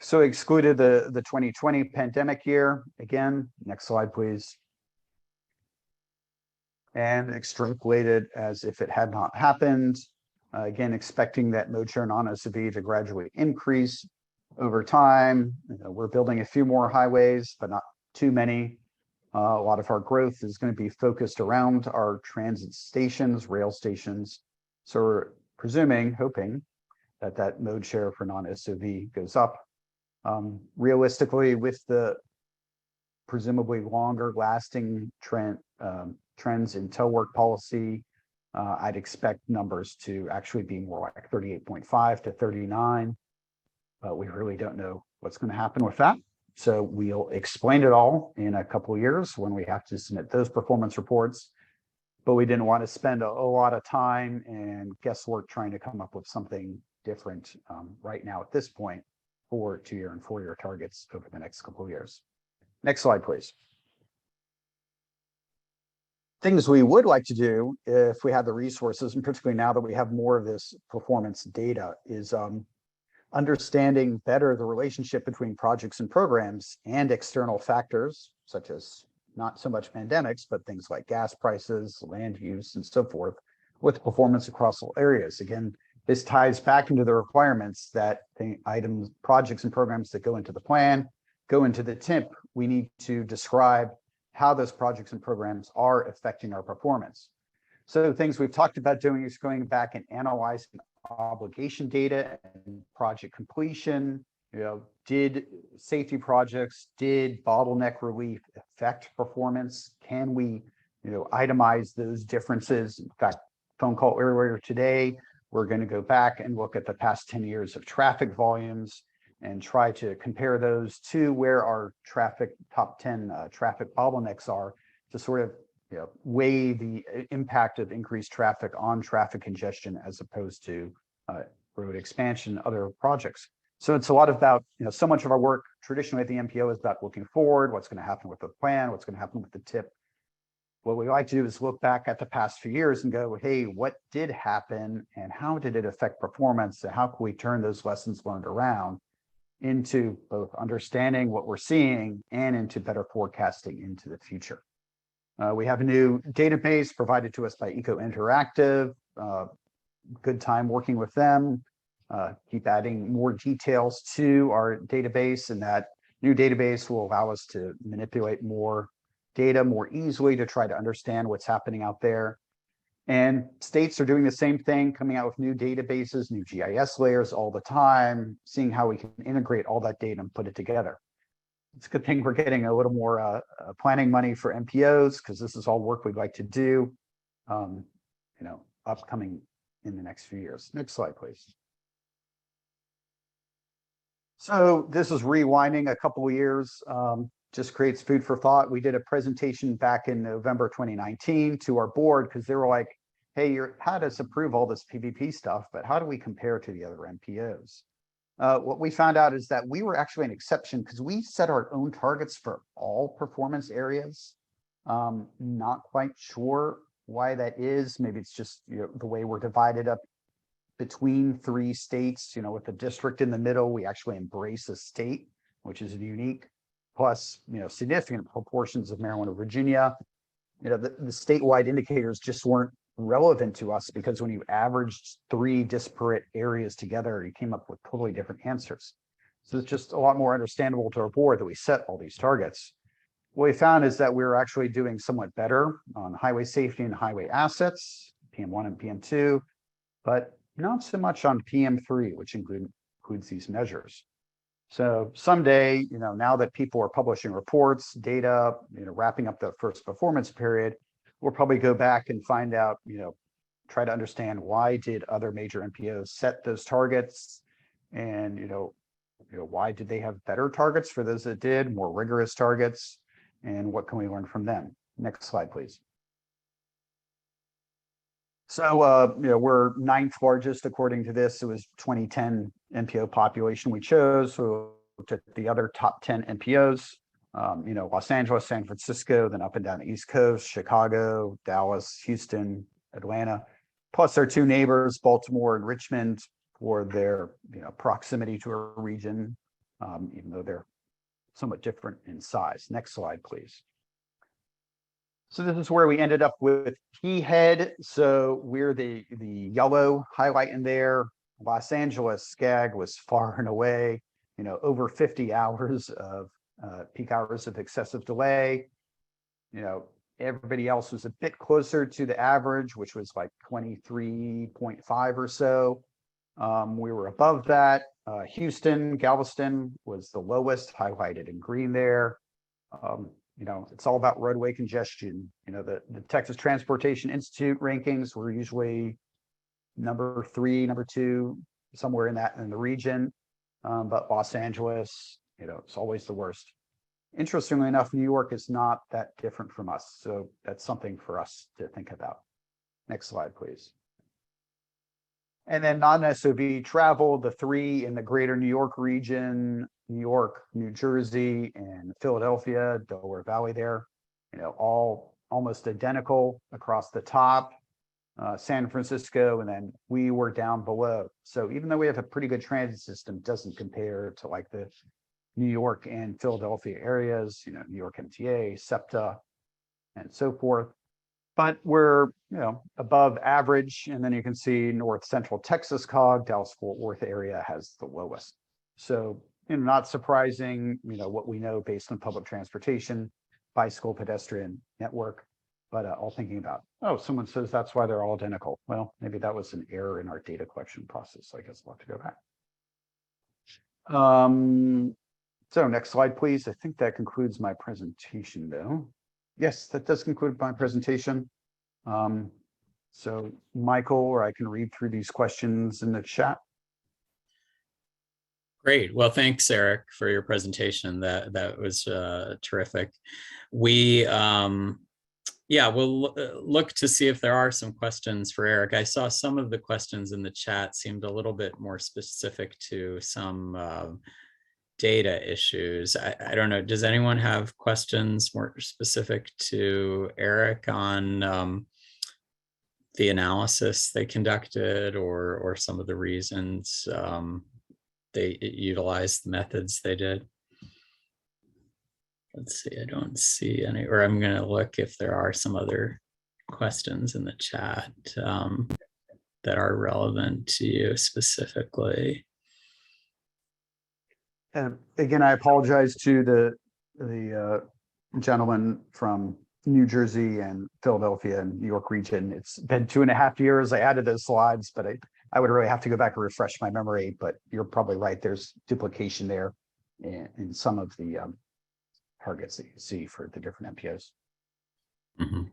So excluded the 2020 pandemic year. Again, next slide, please. And extrapolated as if it had not happened. Again, expecting that mode share non-SOV to gradually increase over time. We're building a few more highways, but not too many. A lot of our growth is going to be focused around our transit stations, rail stations. So we're hoping that mode share for non-SOV goes up. Realistically, with the presumably longer lasting trends in telework policy, I'd expect numbers to actually be more like 38.5 to 39, but we really don't know what's going to happen with that. So we'll explain it all in a couple of years when we have to submit those performance reports, but we didn't want to spend a lot of time and guesswork trying to come up with something different right now at this point for 2-year and 4-year targets over the next couple of years. Next slide, please. Things we would like to do if we have the resources, and particularly now that we have more of this performance data, is understanding better the relationship between projects and programs and external factors, such as not so much pandemics, but things like gas prices, land use, and so forth, with performance across all areas. Again, this ties back into the requirements that the items, projects, and programs that go into the plan, go into the TIP. We need to describe how those projects and programs are affecting our performance. So things we've talked about doing is going back and analyzing obligation data and project completion. Did safety projects, did bottleneck relief affect performance? Can we, itemize those differences? In fact, phone call earlier today, we're going to go back and look at the past 10 years of traffic volumes and try to compare those to where our top 10 traffic bottlenecks are, to sort of weigh the impact of increased traffic on traffic congestion as opposed to road expansion, other projects. So it's a lot about, so much of our work traditionally at the MPO is about looking forward, what's going to happen with the plan, what's going to happen with the TIP. What we like to do is look back at the past few years and go, hey, what did happen and how did it affect performance? And how can we turn those lessons learned around into both understanding what we're seeing and into better forecasting into the future. We have a new database provided to us by Eco Interactive. Good time working with them. Keep adding more details to our database, and that new database will allow us to manipulate more data more easily to try to understand what's happening out there. And states are doing the same thing, coming out with new databases, new GIS layers all the time, seeing how we can integrate all that data and put it together. It's a good thing we're getting a little more planning money for MPOs, because this is all work we'd like to do, upcoming in the next few years. Next slide, please. So this is rewinding a couple of years, just creates food for thought. We did a presentation back in November 2019 to our board, because they were like, hey, you had us approve all this PBP stuff, but how do we compare to the other MPOs? What we found out is that we were actually an exception, because we set our own targets for all performance areas. Not quite sure why that is. Maybe it's just the way we're divided up between 3 states, with the district in the middle. We actually embrace a state, which is unique, plus significant proportions of Maryland and Virginia. The statewide indicators just weren't relevant to us, because when you averaged 3 disparate areas together, you came up with totally different answers. So it's just a lot more understandable to our board that we set all these targets. What we found is that we were actually doing somewhat better on highway safety and highway assets, PM1 and PM2, but not so much on PM3, which includes these measures. So someday, now that people are publishing reports, data, wrapping up the first performance period, we'll probably go back and find out, try to understand why did other major MPOs set those targets, and why did they have better targets for those that did, more rigorous targets, and what can we learn from them? Next slide, please. So, we're 9th largest according to this. It was 2010 MPO population we chose. So we looked at the other top 10 MPOs, Los Angeles, San Francisco, then up and down the East Coast, Chicago, Dallas, Houston, Atlanta, plus our 2 neighbors, Baltimore and Richmond, for their proximity to a region, even though they're somewhat different in size. Next slide, please. So this is where we ended up with PHED. So we're the yellow highlight in there. Los Angeles SCAG was far and away, over 50 hours of peak hours of excessive delay. Everybody else was a bit closer to the average, which was like 23.5 or so. We were above that. Houston, Galveston was the lowest, highlighted in green there. It's all about roadway congestion. The Texas Transportation Institute rankings were usually number 3, number 2, somewhere in the region. But Los Angeles, it's always the worst. Interestingly enough, New York is not that different from us. So that's something for us to think about. Next slide, please. And then non-SOV travel, the 3 in the greater New York region, New York, New Jersey, and Philadelphia, Delaware Valley there, all almost identical across the top. San Francisco, and then we were down below. So even though we have a pretty good transit system, it doesn't compare to like the New York and Philadelphia areas, New York MTA, SEPTA, and so forth. But we're, above average. And then you can see North Central Texas COG, Dallas-Fort Worth area has the lowest. So, not surprising, what we know based on public transportation, bicycle pedestrian network, but all thinking about, someone says that's why they're all identical. Well, maybe that was an error in our data collection process. So I guess we'll have to go back. So next slide, please. I think that concludes my presentation, though. Yes, that does conclude my presentation. So Michael, or I can read through these questions in the chat. Great. Well, thanks, Eric, for your presentation. That was terrific. We we'll look to see if there are some questions for Eric. I saw some of the questions in the chat seemed a little bit more specific to some data issues. I don't know. Does anyone have questions more specific to Eric on the analysis they conducted, or some of the reasons they utilized the methods they did? Let's see, I don't see any, or I'm going to look if there are some other questions in the chat that are relevant to you specifically. Again, I apologize to the gentleman from New Jersey and Philadelphia and New York region. It's been 2.5 years. I added those slides, but I would really have to go back and refresh my memory, but you're probably right. There's duplication there in some of the targets that you see for the different MPOs. Mhm.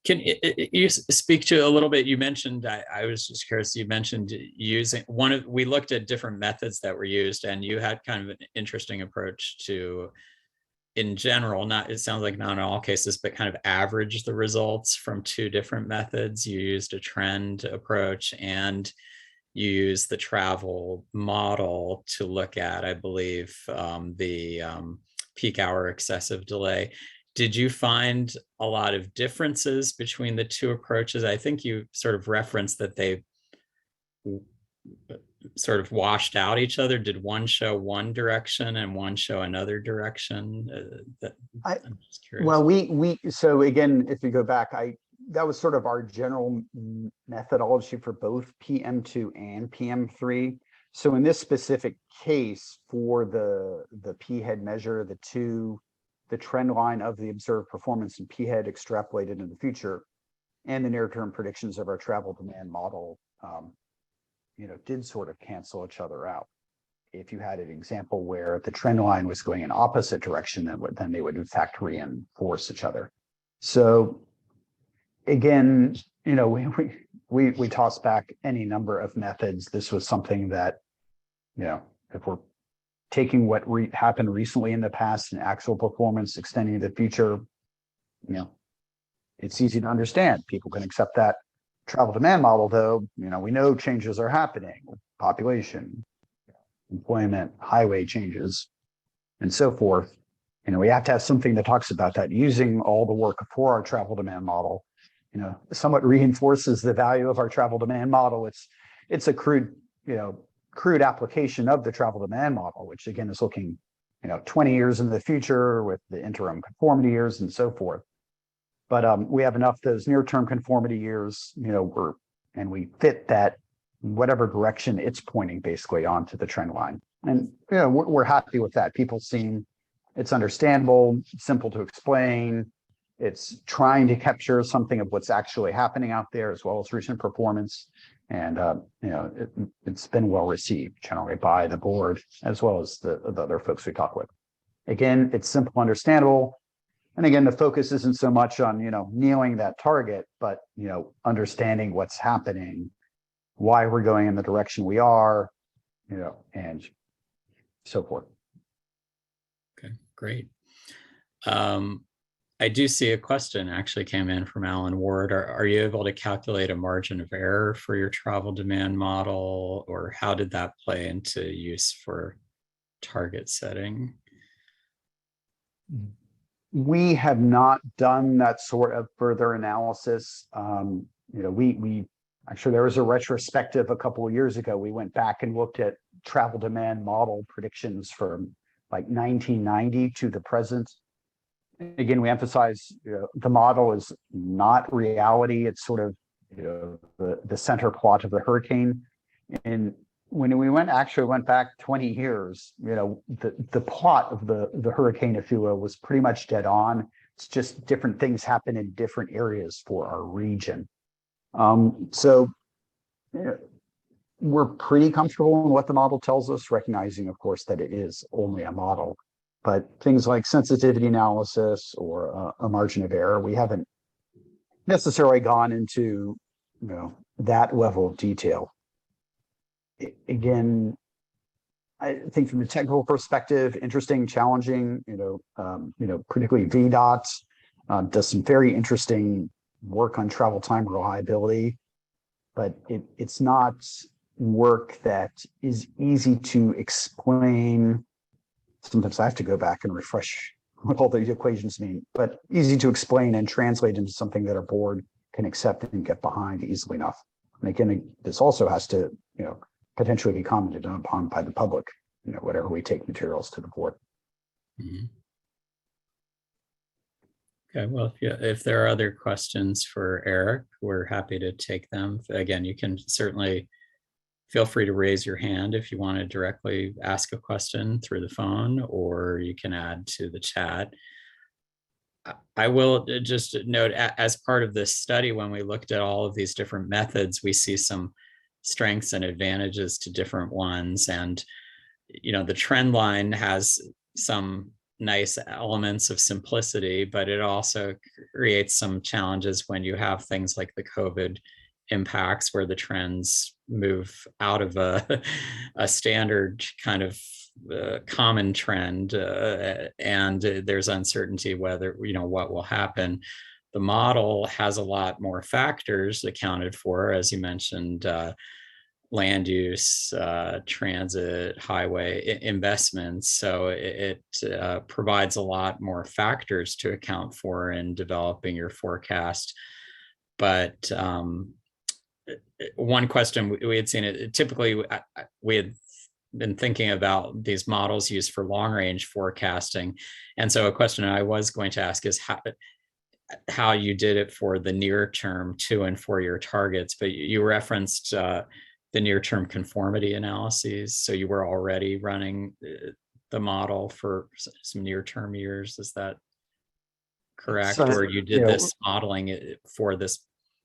Can you speak to a little bit? You mentioned, I was just curious, you mentioned using we looked at different methods that were used, and you had kind of an interesting approach to, in general, it sounds like not in all cases, but kind of average the results from two different methods. You used a trend approach, and you used the travel model to look at, I believe, the peak hour excessive delay. Did you find a lot of differences between the two approaches? I think you sort of referenced that they sort of washed out each other. Did one show one direction and one show another direction? I'm just curious. Well, so again, if you go back, that was sort of our general methodology for both PM2 and PM3. So in this specific case, for the PHED measure, the trend line of the observed performance in PHED extrapolated in the future, and the near-term predictions of our travel demand model, did sort of cancel each other out. If you had an example where the trend line was going in opposite direction, then they would in fact reinforce each other. So again, we toss back any number of methods. This was something that, if we're taking what happened recently in the past and actual performance extending to the future, it's easy to understand. People can accept that travel demand model, though, we know changes are happening with population, employment, highway changes, and so forth. We have to have something that talks about that. Using all the work for our travel demand model, somewhat reinforces the value of our travel demand model. It's a crude application of the travel demand model, which again is looking, 20 years in the future with the interim conformity years and so forth. But we have enough those near-term conformity years, and we fit that whatever direction it's pointing basically onto the trend line. And we're happy with that. People seem it's understandable, simple to explain. It's trying to capture something of what's actually happening out there as well as recent performance. And it's been well received generally by the board as well as the other folks we talk with. Again, it's simple, understandable. And again, the focus isn't so much on, nailing that target, but, understanding what's happening, why we're going in the direction we are, and so forth. Okay, great. I do see a question actually came in from Alan Ward. Are you able to calculate a margin of error for your travel demand model, or how did that play into use for target setting? We have not done that sort of further analysis. We actually, there was a retrospective a couple of years ago. We went back and looked at travel demand model predictions from like 1990 to the present. Again, we emphasize the model is not reality. It's sort of the center plot of the hurricane. And when we went back 20 years, the plot of the hurricane, if you will, was pretty much dead on. It's just different things happen in different areas for our region. So we're pretty comfortable in what the model tells us, recognizing, of course, that it is only a model. But things like sensitivity analysis or a margin of error, we haven't necessarily gone into that level of detail. Again, I think from a technical perspective, interesting, challenging. Particularly VDOT does some very interesting work on travel time reliability, but it's not work that is easy to explain. Sometimes I have to go back and refresh what all the equations mean, but easy to explain and translate into something that our board can accept and get behind easily enough. And again, this also has to, potentially be commented upon by the public, whatever we take materials to the board. Mm-hmm. Okay, well, if there are other questions for Eric, we're happy to take them. Again, you can certainly feel free to raise your hand if you want to directly ask a question through the phone, or you can add to the chat. I will just note, as part of this study, when we looked at all of these different methods, we see some strengths and advantages to different ones. And, the trend line has some nice elements of simplicity, but it also creates some challenges when you have things like the COVID impacts, where the trends move out of a standard kind of common trend, and there's uncertainty whether, what will happen. The model has a lot more factors accounted for, as you mentioned, land use, transit, highway investments. So it provides a lot more factors to account for in developing your forecast. But one question we had seen, it typically we had been thinking about these models used for long range forecasting. And so a question I was going to ask is how you did it for the near term 2 and 4 year targets, but you referenced the near term conformity analyses. So you were already running the model for some near term years. Is that correct? So, or you did this modeling for this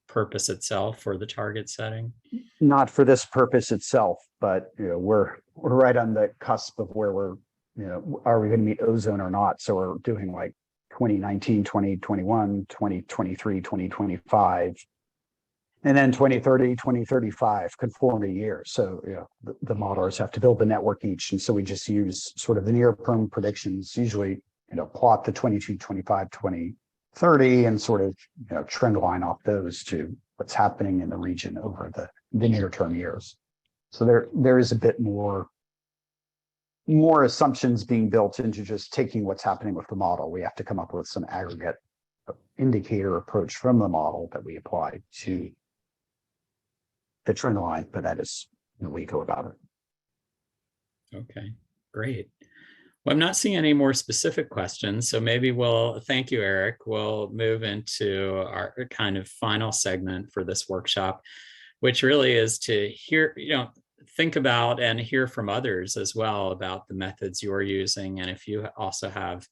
purpose itself, for the target setting? Not for this purpose itself, but we're right on the cusp of where we're, are we going to meet ozone or not? So we're doing like 2019, 2021, 2023, 2025, and then 2030, 2035 conformity years. So the modelers have to build the network each, and so we just use sort of the near term predictions, usually plot the 22, 25, 2030, and sort of trend line off those to what's happening in the region over the near term years. So there is a bit more assumptions being built into just taking what's happening with the model. We have to come up with some aggregate indicator approach from the model that we apply to the trend line, but that is we go about it. Okay, great. Well, I'm not seeing any more specific questions, so maybe thank you, Eric. We'll move into our kind of final segment for this workshop, which really is to hear, think about and hear from others as well about the methods you're using. And if you also have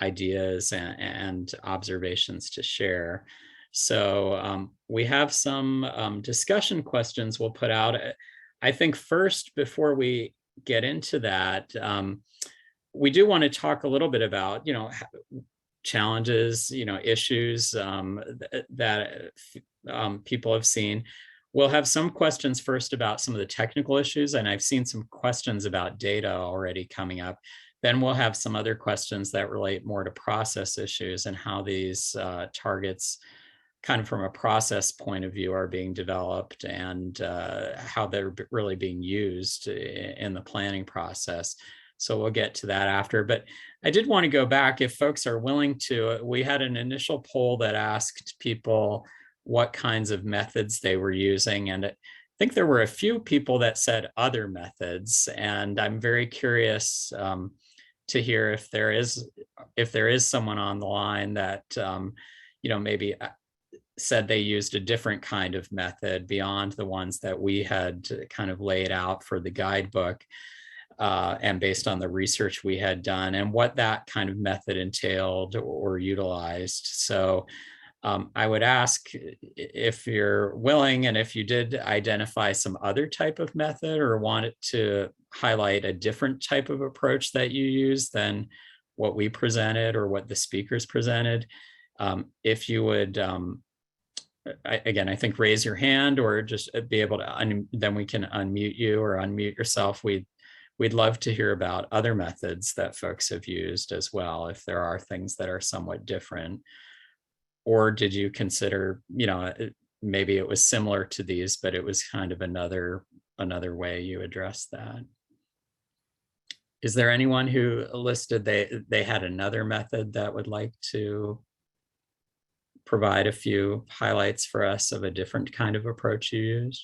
ideas and observations to share. So we have some discussion questions we'll put out. I think first, before we get into that, we do want to talk a little bit about, challenges, issues that people have seen. We'll have some questions first about some of the technical issues, and I've seen some questions about data already coming up. Then we'll have some other questions that relate more to process issues and how these targets, kind of from a process point of view, are being developed, and how they're really being used in the planning process. So we'll get to that after. But I did want to go back, if folks are willing to. We had an initial poll that asked people what kinds of methods they were using. And I think there were a few people that said other methods. And I'm very curious to hear if there is someone on the line that, maybe said they used a different kind of method beyond the ones that we had kind of laid out for the guidebook, and based on the research we had done and what that kind of method entailed or utilized. So I would ask if you're willing, and if you did identify some other type of method or wanted to highlight a different type of approach that you use than what we presented or what the speakers presented, if you would, I think raise your hand or just be able to, then we can unmute you or unmute yourself. We'd love to hear about other methods that folks have used as well, if there are things that are somewhat different. Or did you consider, maybe it was similar to these, but it was kind of another way you address that? Is there anyone who listed they had another method that would like to provide a few highlights for us of a different kind of approach you used?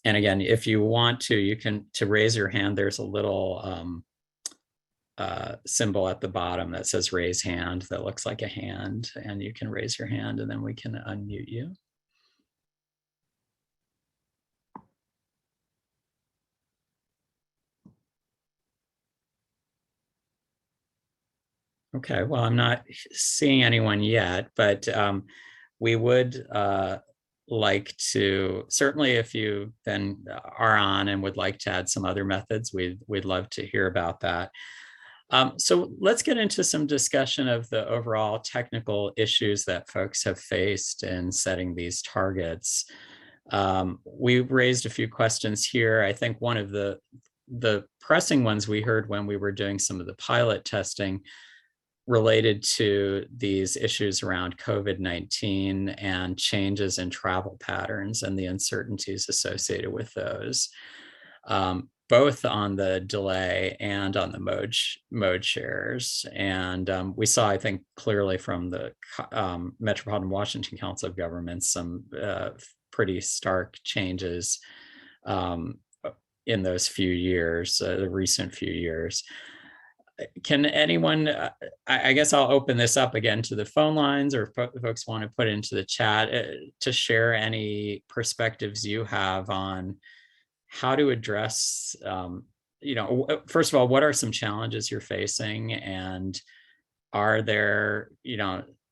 And again, if you want to, you can, to raise your hand, there's a little symbol at the bottom that says raise hand that looks like a hand, and you can raise your hand and then we can unmute you. Okay, well, I'm not seeing anyone yet, but we would like to, certainly if you then are on and would like to add some other methods, we'd love to hear about that. So let's get into some discussion of the overall technical issues that folks have faced in setting these targets. We've raised a few questions here. I think one of the pressing ones we heard when we were doing some of the pilot testing related to these issues around COVID-19 and changes in travel patterns and the uncertainties associated with those, both on the delay and on the mode shares. And we saw, I think, clearly from the Metropolitan Washington Council of Governments, some pretty stark changes in those few years, the recent few years. Can anyone, I guess I'll open this up again to the phone lines, or if folks want to put it into the chat to share any perspectives you have on how to address, first of all, what are some challenges you're facing, and are there,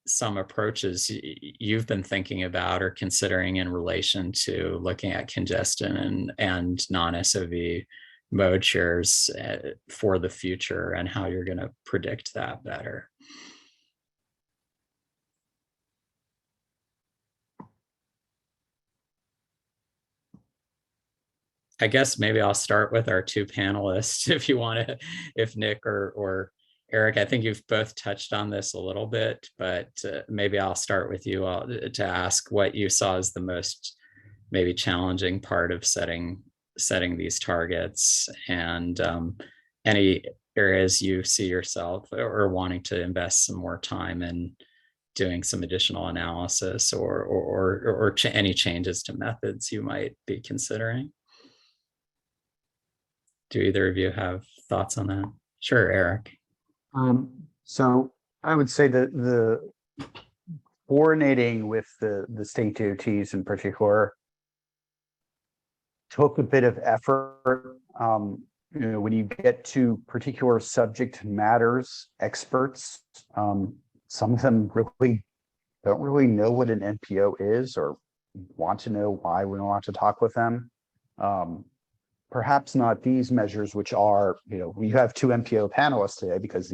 some approaches you've been thinking about or considering in relation to looking at congestion and non-SOV mode shares for the future, and how you're going to predict that better? I guess maybe I'll start with our two panelists if you want to, if Nick or Eric, I think you've both touched on this a little bit, but maybe I'll start with you all to ask what you saw as the most maybe challenging part of setting these targets, and any areas you see yourself or wanting to invest some more time in doing some additional analysis, or any changes to methods you might be considering. Do either of you have thoughts on that? Sure, Eric. So I would say that the coordinating with the state DOTs in particular took a bit of effort. When you get to particular subject matters experts, some of them really don't really know what an NPO is or want to know why we want to talk with them. Perhaps not these measures, which are, we have two MPO panelists today because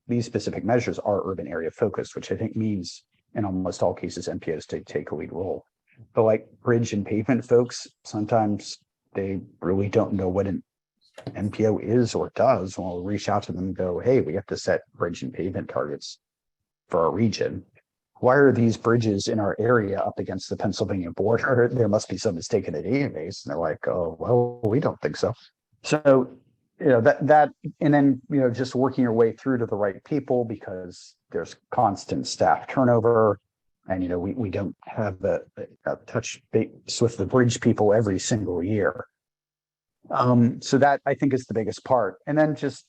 these specific measures are urban area focused, which I think means in almost all cases MPOs take a lead role. But like bridge and pavement folks, sometimes they really don't know what an MPO is or does. When we'll reach out to them and go, hey, we have to set bridge and pavement targets for our region. Why are these bridges in our area up against the Pennsylvania border? There must be some mistake in the database. And they're like, oh, well, we don't think so. So, that, and then, just working your way through to the right people, because there's constant staff turnover. And, we don't have a touch base with the bridge people every single year. So that, I think, is the biggest part. And then just,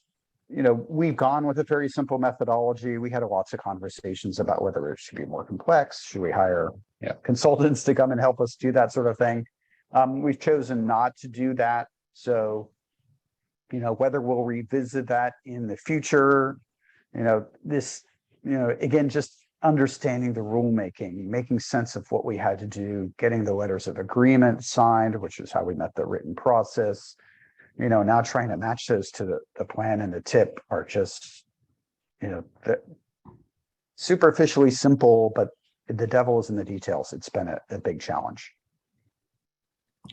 we've gone with a very simple methodology. We had lots of conversations about whether it should be more complex. Should we hire consultants to come and help us do that sort of thing? We've chosen not to do that. So, whether we'll revisit that in the future, again, just understanding the rulemaking, making sense of what we had to do, getting the letters of agreement signed, which is how we met the written process. Now trying to match those to the plan and the tip are just, superficially simple, but the devil is in the details. It's been a big challenge.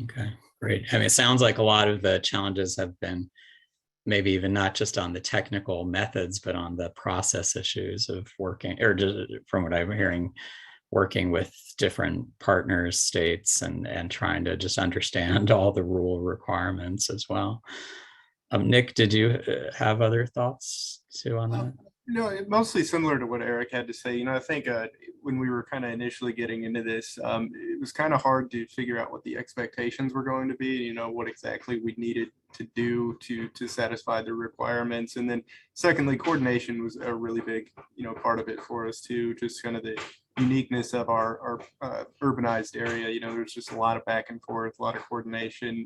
Okay, great. I mean, it sounds like a lot of the challenges have been maybe even not just on the technical methods, but on the process issues of working, or just from what I'm hearing, working with different partners, states, and trying to just understand all the rule requirements as well. Nick, did you have other thoughts too on that? No, mostly similar to what Eric had to say. I think when we were kind of initially getting into this, it was kind of hard to figure out what the expectations were going to be, what exactly we needed to do to satisfy the requirements. And then secondly, coordination was a really big, part of it for us too, just kind of the uniqueness of our urbanized area. There's just a lot of back and forth, a lot of coordination.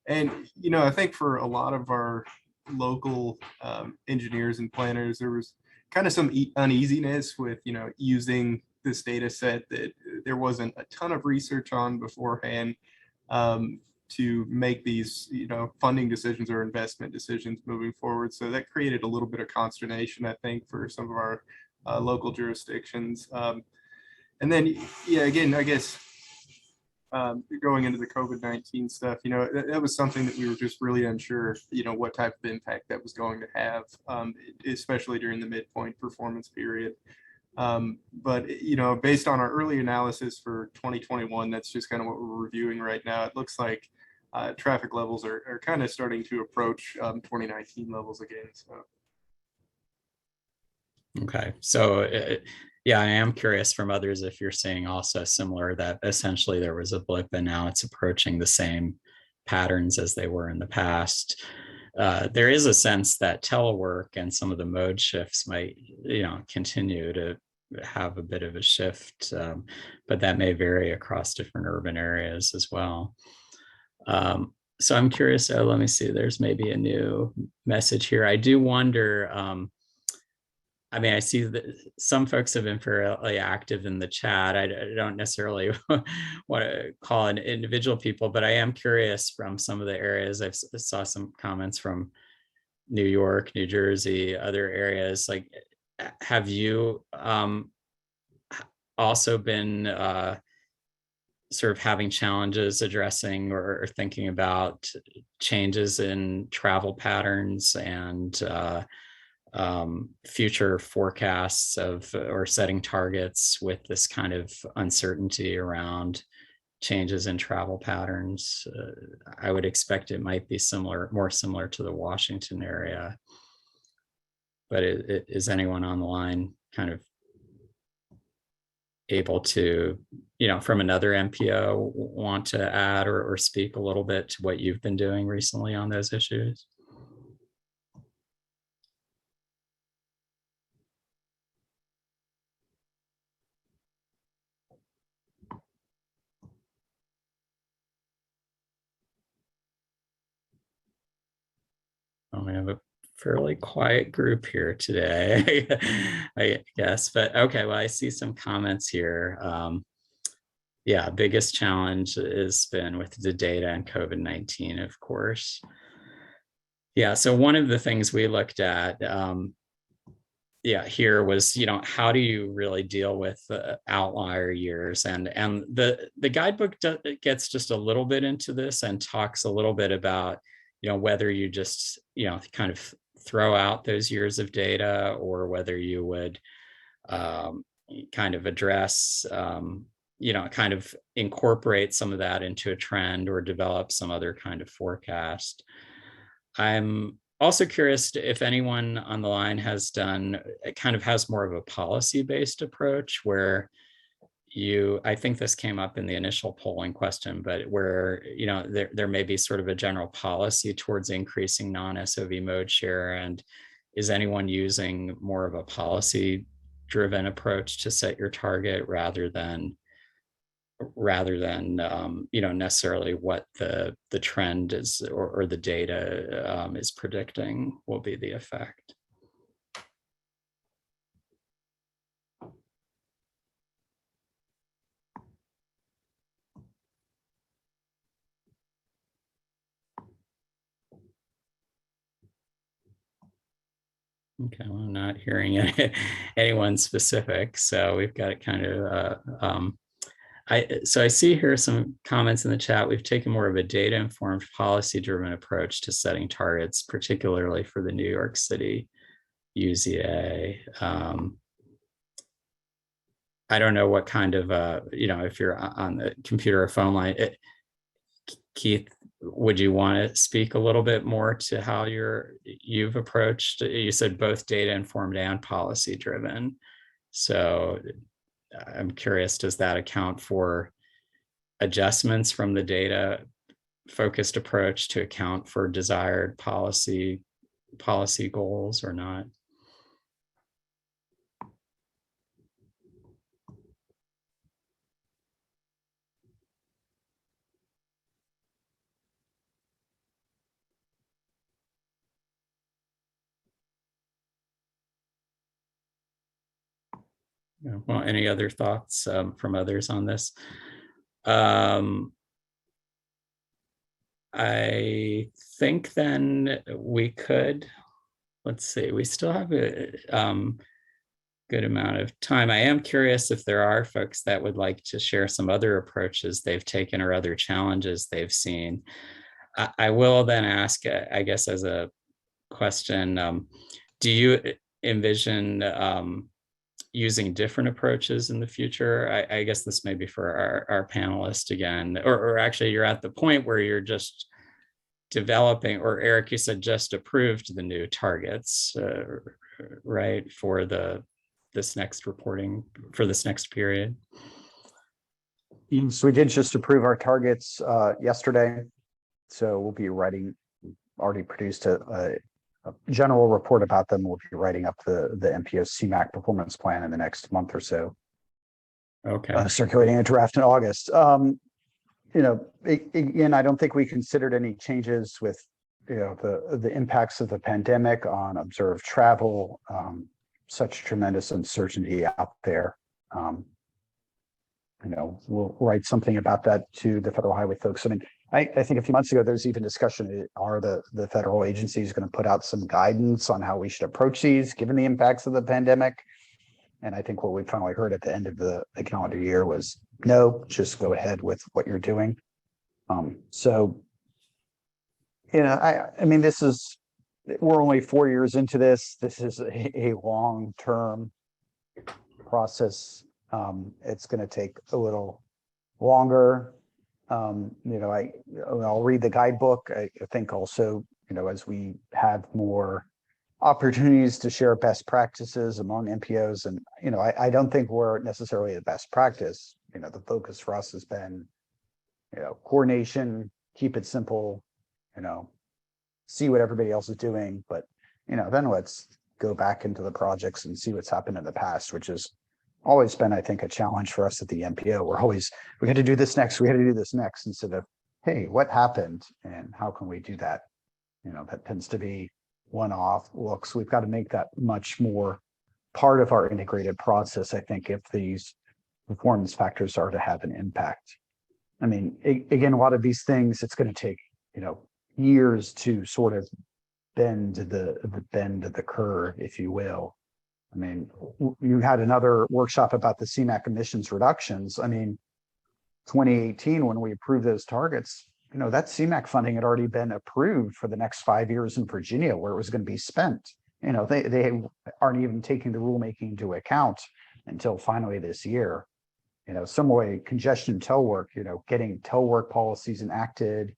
And, I think for a lot of our local engineers and planners, there was kind of some uneasiness with, using this data set that there wasn't a ton of research on beforehand, to make these, funding decisions or investment decisions moving forward. So that created a little bit of consternation, I think, for some of our local jurisdictions. And then, yeah, again, I guess going into the COVID-19 stuff, that was something that we were just really unsure, what type of impact that was going to have, especially during the midpoint performance period. But, based on our early analysis for 2021, that's just kind of what we're reviewing right now. It looks like traffic levels are kind of starting to approach 2019 levels again. So. Okay, so yeah, I am curious from others if you're seeing also similar, that essentially there was a blip and now it's approaching the same patterns as they were in the past. There is a sense that telework and some of the mode shifts might, continue to have a bit of a shift, but that may vary across different urban areas as well. So I'm curious, let me see, there's maybe a new message here. I do wonder, I mean, I see that some folks have been fairly active in the chat. I don't necessarily want to call an individual people, but I am curious from some of the areas. I saw some comments from New York, New Jersey, other areas. Like, have you also been sort of having challenges addressing or thinking about changes in travel patterns and future forecasts of or setting targets with this kind of uncertainty around changes in travel patterns? I would expect it might be more similar to the Washington area. But is anyone on the line kind of able to, from another MPO, want to add or speak a little bit to what you've been doing recently on those issues? We have a fairly quiet group here today, I guess, but okay, well, I see some comments here. Yeah, biggest challenge has been with the data and COVID-19, of course. Yeah, so one of the things we looked at here was, how do you really deal with outlier years? And the guidebook gets just a little bit into this and talks a little bit about, whether you just, kind of throw out those years of data, or whether you would kind of address, kind of incorporate some of that into a trend or develop some other kind of forecast. I'm also curious if anyone on the line has has more of a policy-based approach where I think this came up in the initial polling question, but where, there may be sort of a general policy towards increasing non-SOV mode share. And is anyone using more of a policy-driven approach to set your target rather than necessarily what the trend is or the data is predicting will be the effect? Okay, well, I'm not hearing anyone specific, so we've got it kind of. So I see here some comments in the chat. We've taken more of a data-informed, policy-driven approach to setting targets, particularly for the New York City UZA. I don't know what kind of, if you're on the computer or phone line, Keith, would you want to speak a little bit more to how you've approached? You said both data-informed and policy-driven. So I'm curious, does that account for adjustments from the data-focused approach to account for desired policy goals or not? Yeah, well, any other thoughts from others on this? I think then we could, let's see, we still have a good amount of time. I am curious if there are folks that would like to share some other approaches they've taken or other challenges they've seen. I will then ask, I guess, as a question, do you envision using different approaches in the future? I guess this may be for our panelists again, or actually you're at the point where you're just developing, or Eric, you said just approved the new targets, right, for this next reporting, for this next period? So we did just approve our targets yesterday. So we'll be already produced a general report about them. We'll be writing up the MPO CMAQ performance plan in the next month or so. Okay. Circulating a draft in August. Again, I don't think we considered any changes with, the impacts of the pandemic on observed travel, such tremendous uncertainty out there. We'll write something about that to the federal highway folks. I mean, I think a few months ago, there's even discussion, are the federal agencies going to put out some guidance on how we should approach these, given the impacts of the pandemic? And I think what we finally heard at the end of the calendar year was, no, just go ahead with what you're doing. I mean, we're only 4 years into this. This is a long-term process. It's going to take a little longer. I'll read the guidebook. I think also, as we have more opportunities to share best practices among MPOs, and I don't think we're necessarily the best practice. The focus for us has been, coordination, keep it simple, see what everybody else is doing, but then let's go back into the projects and see what's happened in the past, which has always been, I think, a challenge for us at the MPO. We got to do this next, instead of, hey, what happened and how can we do that? That tends to be one-off looks. We've got to make that much more part of our integrated process, I think, if these performance factors are to have an impact. I mean, again, a lot of these things, it's going to take, years to sort of bend the curve, if you will. I mean, you had another workshop about the CMAQ emissions reductions. I mean, 2018, when we approved those targets, that CMAQ funding had already been approved for the next 5 years in Virginia, where it was going to be spent. They aren't even taking the rulemaking into account until finally this year. Some way congestion tow work, getting tow work policies enacted,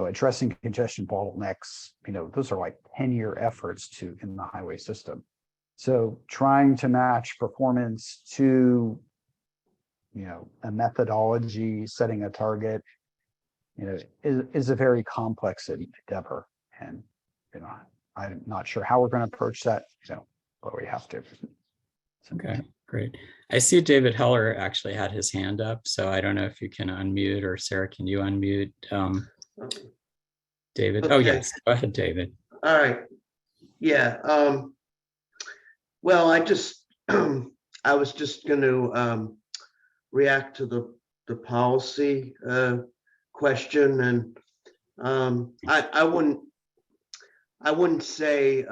addressing congestion bottlenecks, those are like 10-year efforts in the highway system. So trying to match performance to, a methodology, setting a target, is a very complex endeavor. And, I'm not sure how we're going to approach that, but we have to. Okay, great. I see David Heller actually had his hand up, so I don't know if you can unmute, or Sarah, can you unmute David? Okay. Oh, yes, go ahead, David. All right. Yeah. Well, I was just going to react to the policy question, and I wouldn't say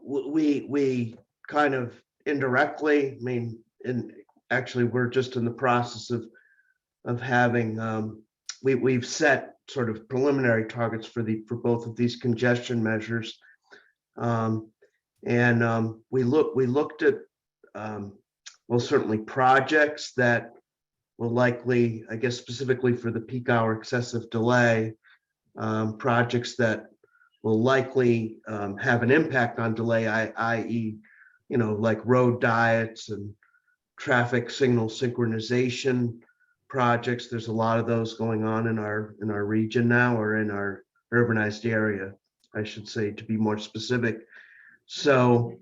we kind of indirectly. I mean, actually, we're just in the process of having we've set sort of preliminary targets for both of these congestion measures. We looked at well, certainly projects that will likely, I guess, specifically for the peak hour excessive delay, projects that will likely have an impact on delay, i.e., like road diets and traffic signal synchronization projects. There's a lot of those going on in our region now, or in our urbanized area, I should say, to be more specific. So,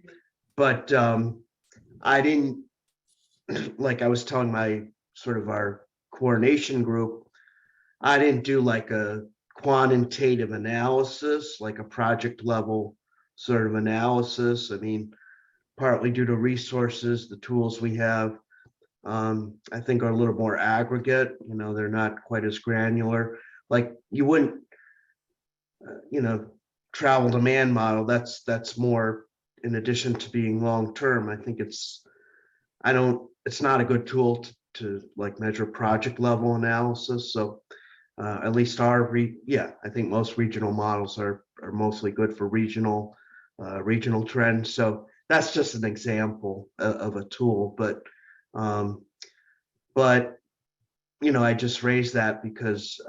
but I didn't, like I was telling our coordination group, I didn't do like a quantitative analysis, like a project level sort of analysis. I mean, partly due to resources, the tools we have, I think are a little more aggregate. You know, they're not quite as granular. Like you wouldn't, you know, travel demand model. That's more in addition to being long term. I think it's not a good tool to like measure project level analysis. So at least I think most regional models are mostly good for regional trends. So that's just an example of a tool, but you know, I just raised that because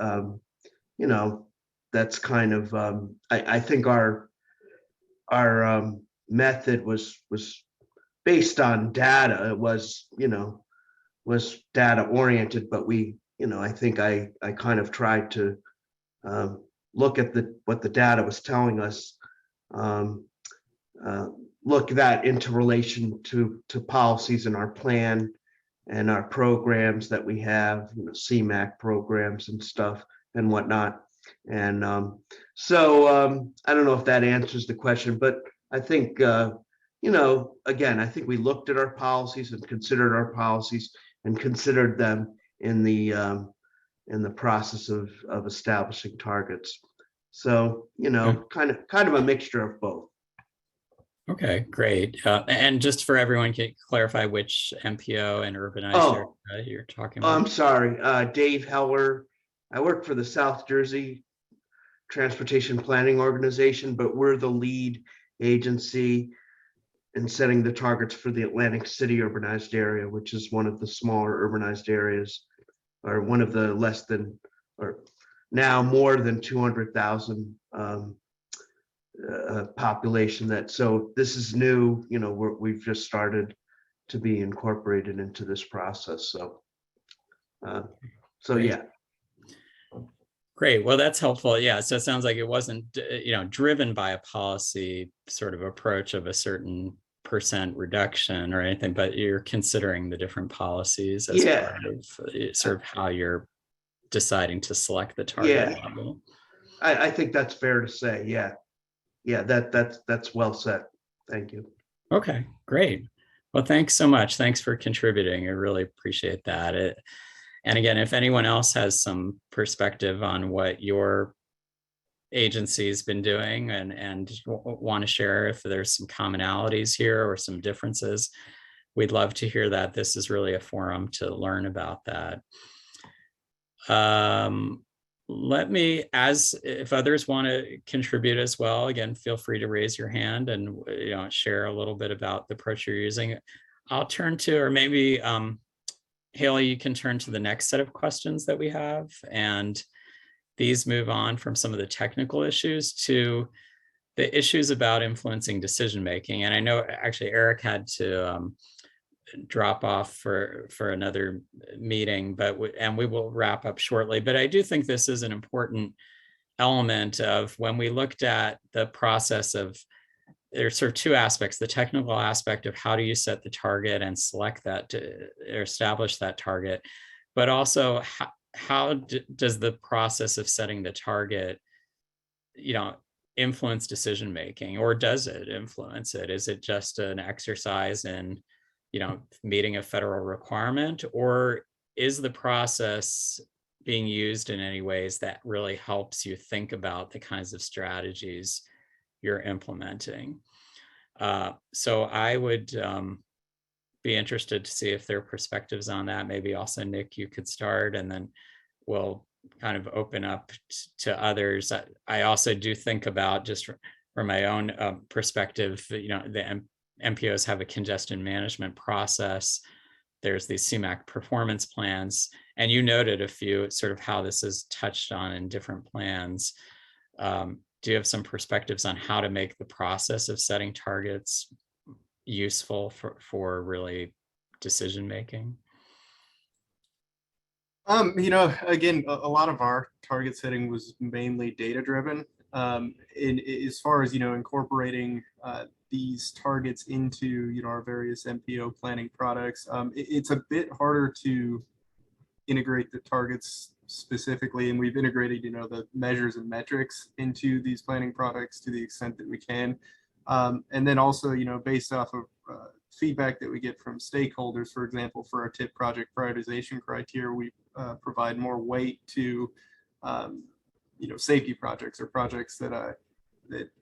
you know, that's kind of I think our method was based on data. It was, you know, was data oriented, but we, you know, I think I kind of tried to look at what the data was telling us, look that into relation to policies in our plan and our programs that we have, you know, CMAQ programs and stuff and whatnot. And so I don't know if that answers the question, but I think, you know, again, I think we looked at our policies and considered our policies and considered them in the process of establishing targets. So, you know, kind of a mixture of both. Okay, great. And just for everyone, can you clarify which MPO and urbanized area you're talking about? I'm sorry, Dave Heller. I work for the South Jersey Transportation Planning Organization, but we're the lead agency in setting the targets for the Atlantic City urbanized area, which is one of the smaller urbanized areas, or one of the less than, or now more than 200,000 population. That so this is new. You know, we've just started to be incorporated into this process. So, Great. Yeah. Great. Well, that's helpful. Yeah. So it sounds like it wasn't, you know, driven by a policy sort of approach of a certain % reduction or anything, but you're considering the different policies as part of sort of how you're deciding to select the target level. I think that's fair to say. Yeah, that's well said. Thank you. Okay, great. Well, thanks so much. Thanks for contributing. I really appreciate that. And again, if anyone else has some perspective on what your agency's been doing and want to share if there's some commonalities here or some differences, we'd love to hear that. This is really a forum to learn about that. Let me, if others want to contribute as well, again, feel free to raise your hand and, you know, share a little bit about the approach you're using. I'll turn to, or maybe Haley, you can turn to the next set of questions that we have, and these move on from some of the technical issues to the issues about influencing decision-making. And I know actually Eric had to drop off for another meeting, and we will wrap up shortly. But I do think this is an important element of when we looked at the process of, there's sort of two aspects: the technical aspect of how do you set the target and select that or establish that target, but also how does the process of setting the target, you know, influence decision making, or does it influence it? Is it just an exercise in, you know, meeting a federal requirement, or is the process being used in any ways that really helps you think about the kinds of strategies you're implementing? So I would be interested to see if there are perspectives on that. Maybe also, Nick, you could start, and then we'll kind of open up to others. I also do think about, just from my own perspective, you know, the MPOs have a congestion management process. There's these CMAQ performance plans, and you noted a few sort of how this is touched on in different plans. Do you have some perspectives on how to make the process of setting targets useful for really decision making? You know, again, a lot of our target setting was mainly data driven. As far as, you know, incorporating these targets into, you know, our various MPO planning products, it's a bit harder to integrate the targets specifically, and we've integrated, you know, the measures and metrics into these planning products to the extent that we can. And then also, you know, based off of feedback that we get from stakeholders. For example, for our TIP project prioritization criteria, we provide more weight to safety projects or projects that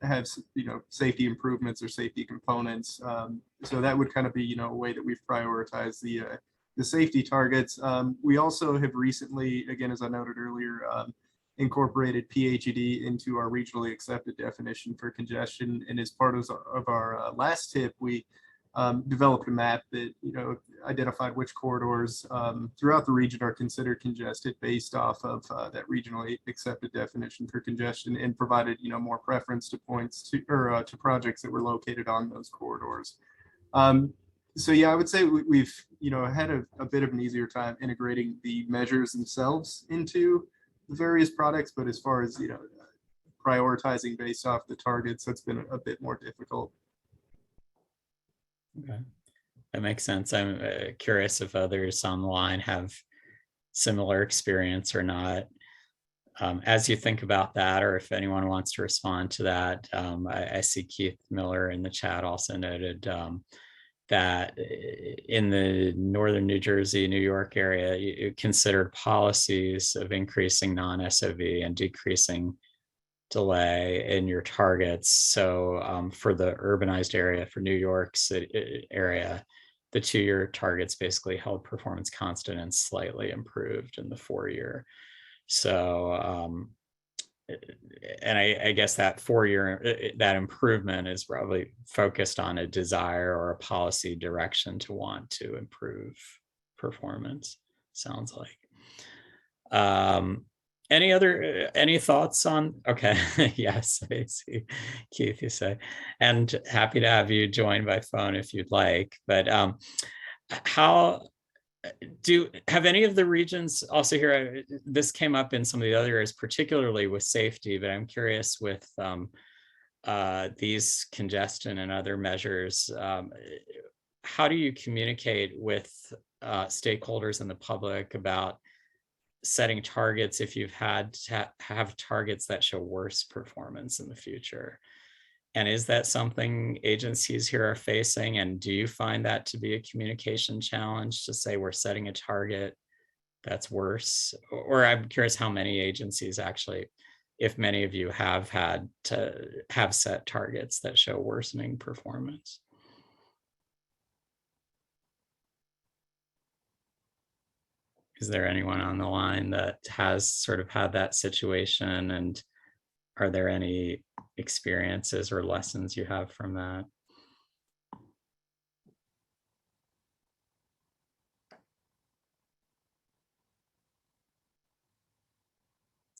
have safety improvements or safety components. So that would kind of be a way that we've prioritized the safety targets. We also have recently, again, as I noted earlier, incorporated PHED into our regionally accepted definition for congestion. And as part of our last tip, we developed a map that identified which corridors throughout the region are considered congested based off of that regionally accepted definition for congestion, and provided more preference to points to projects that were located on those corridors. So yeah, I would say we've had a bit of an easier time integrating the measures themselves into the various products, but as far as prioritizing based off the targets, that's been a bit more difficult. Okay, that makes sense. I'm curious if others on the line have similar experience or not. As you think about that, or if anyone wants to respond to that, I see Keith Miller in the chat also noted that in the northern New Jersey, New York area, you considered policies of increasing non-SOV and decreasing delay in your targets. So for the urbanized area, for New York City area, the 2-year targets basically held performance constant and slightly improved in the 4-year. So, and I guess that 4-year, that improvement is probably focused on a desire or a policy direction to want to improve performance, sounds like. Any thoughts on, okay, yes, I see, Keith, you say, and happy to have you join by phone if you'd like, but have any of the regions also here, this came up in some of the other areas, particularly with safety, but I'm curious with these congestion and other measures, how do you communicate with stakeholders and the public about setting targets if you've had to have targets that show worse performance in the future? And is that something agencies here are facing? And do you find that to be a communication challenge to say we're setting a target that's worse? Or I'm curious how many agencies actually, if many of you have had to have set targets that show worsening performance. Is there anyone on the line that has sort of had that situation, and are there any experiences or lessons you have from that?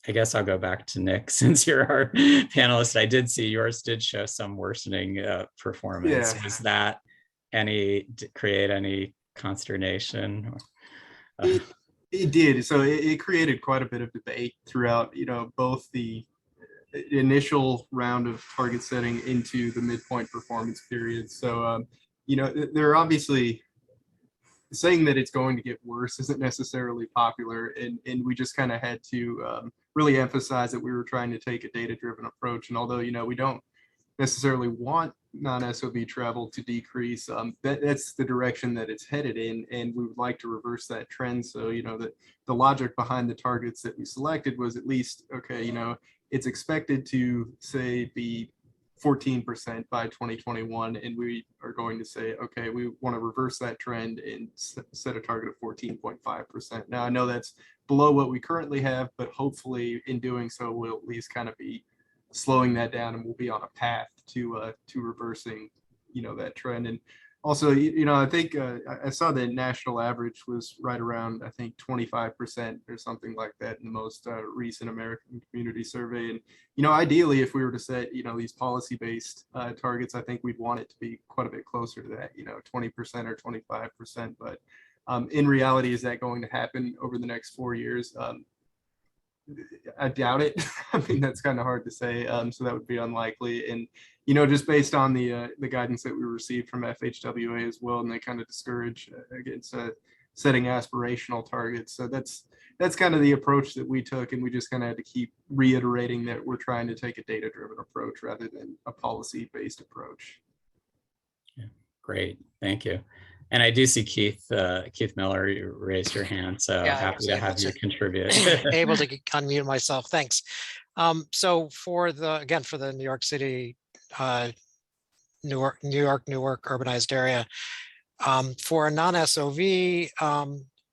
I guess I'll go back to Nick since you're our panelist. I did see yours did show some worsening performance. Yeah. Was that create any consternation? It did. So it created quite a bit of debate throughout, both the initial round of target setting into the midpoint performance period. So, they're obviously saying that it's going to get worse isn't necessarily popular. And we just kind of had to really emphasize that we were trying to take a data-driven approach. And although, we don't necessarily want non-SOV travel to decrease, that's the direction that it's headed in, and we would like to reverse that trend. So the logic behind the targets that we selected was at least, okay, it's expected to say be 14% by 2021, and we are going to say, okay, we want to reverse that trend and set a target of 14.5%. Now I know that's below what we currently have, but hopefully in doing so we'll at least kind of be slowing that down, and we'll be on a path to reversing that trend. And also, I think I saw the national average was right around, I think, 25% or something like that in the most recent American Community Survey. And ideally, if we were to set these policy-based targets, I think we'd want it to be quite a bit closer to that, 20% or 25%. But in reality, is that going to happen over the next 4 years? I doubt it. I mean, that's kind of hard to say. So that would be unlikely. And, just based on the guidance that we received from FHWA as well, and they kind of discourage against setting aspirational targets. So that's kind of the approach that we took. And we just kind of had to keep reiterating that we're trying to take a data-driven approach rather than a policy-based approach. Yeah, Great, thank you. And I do see Keith Miller, you raised your hand, so Yeah, I happy was to able have you to- contribute. able to unmute myself. Thanks. So for the New York City, Newark urbanized area, for a non-SOV,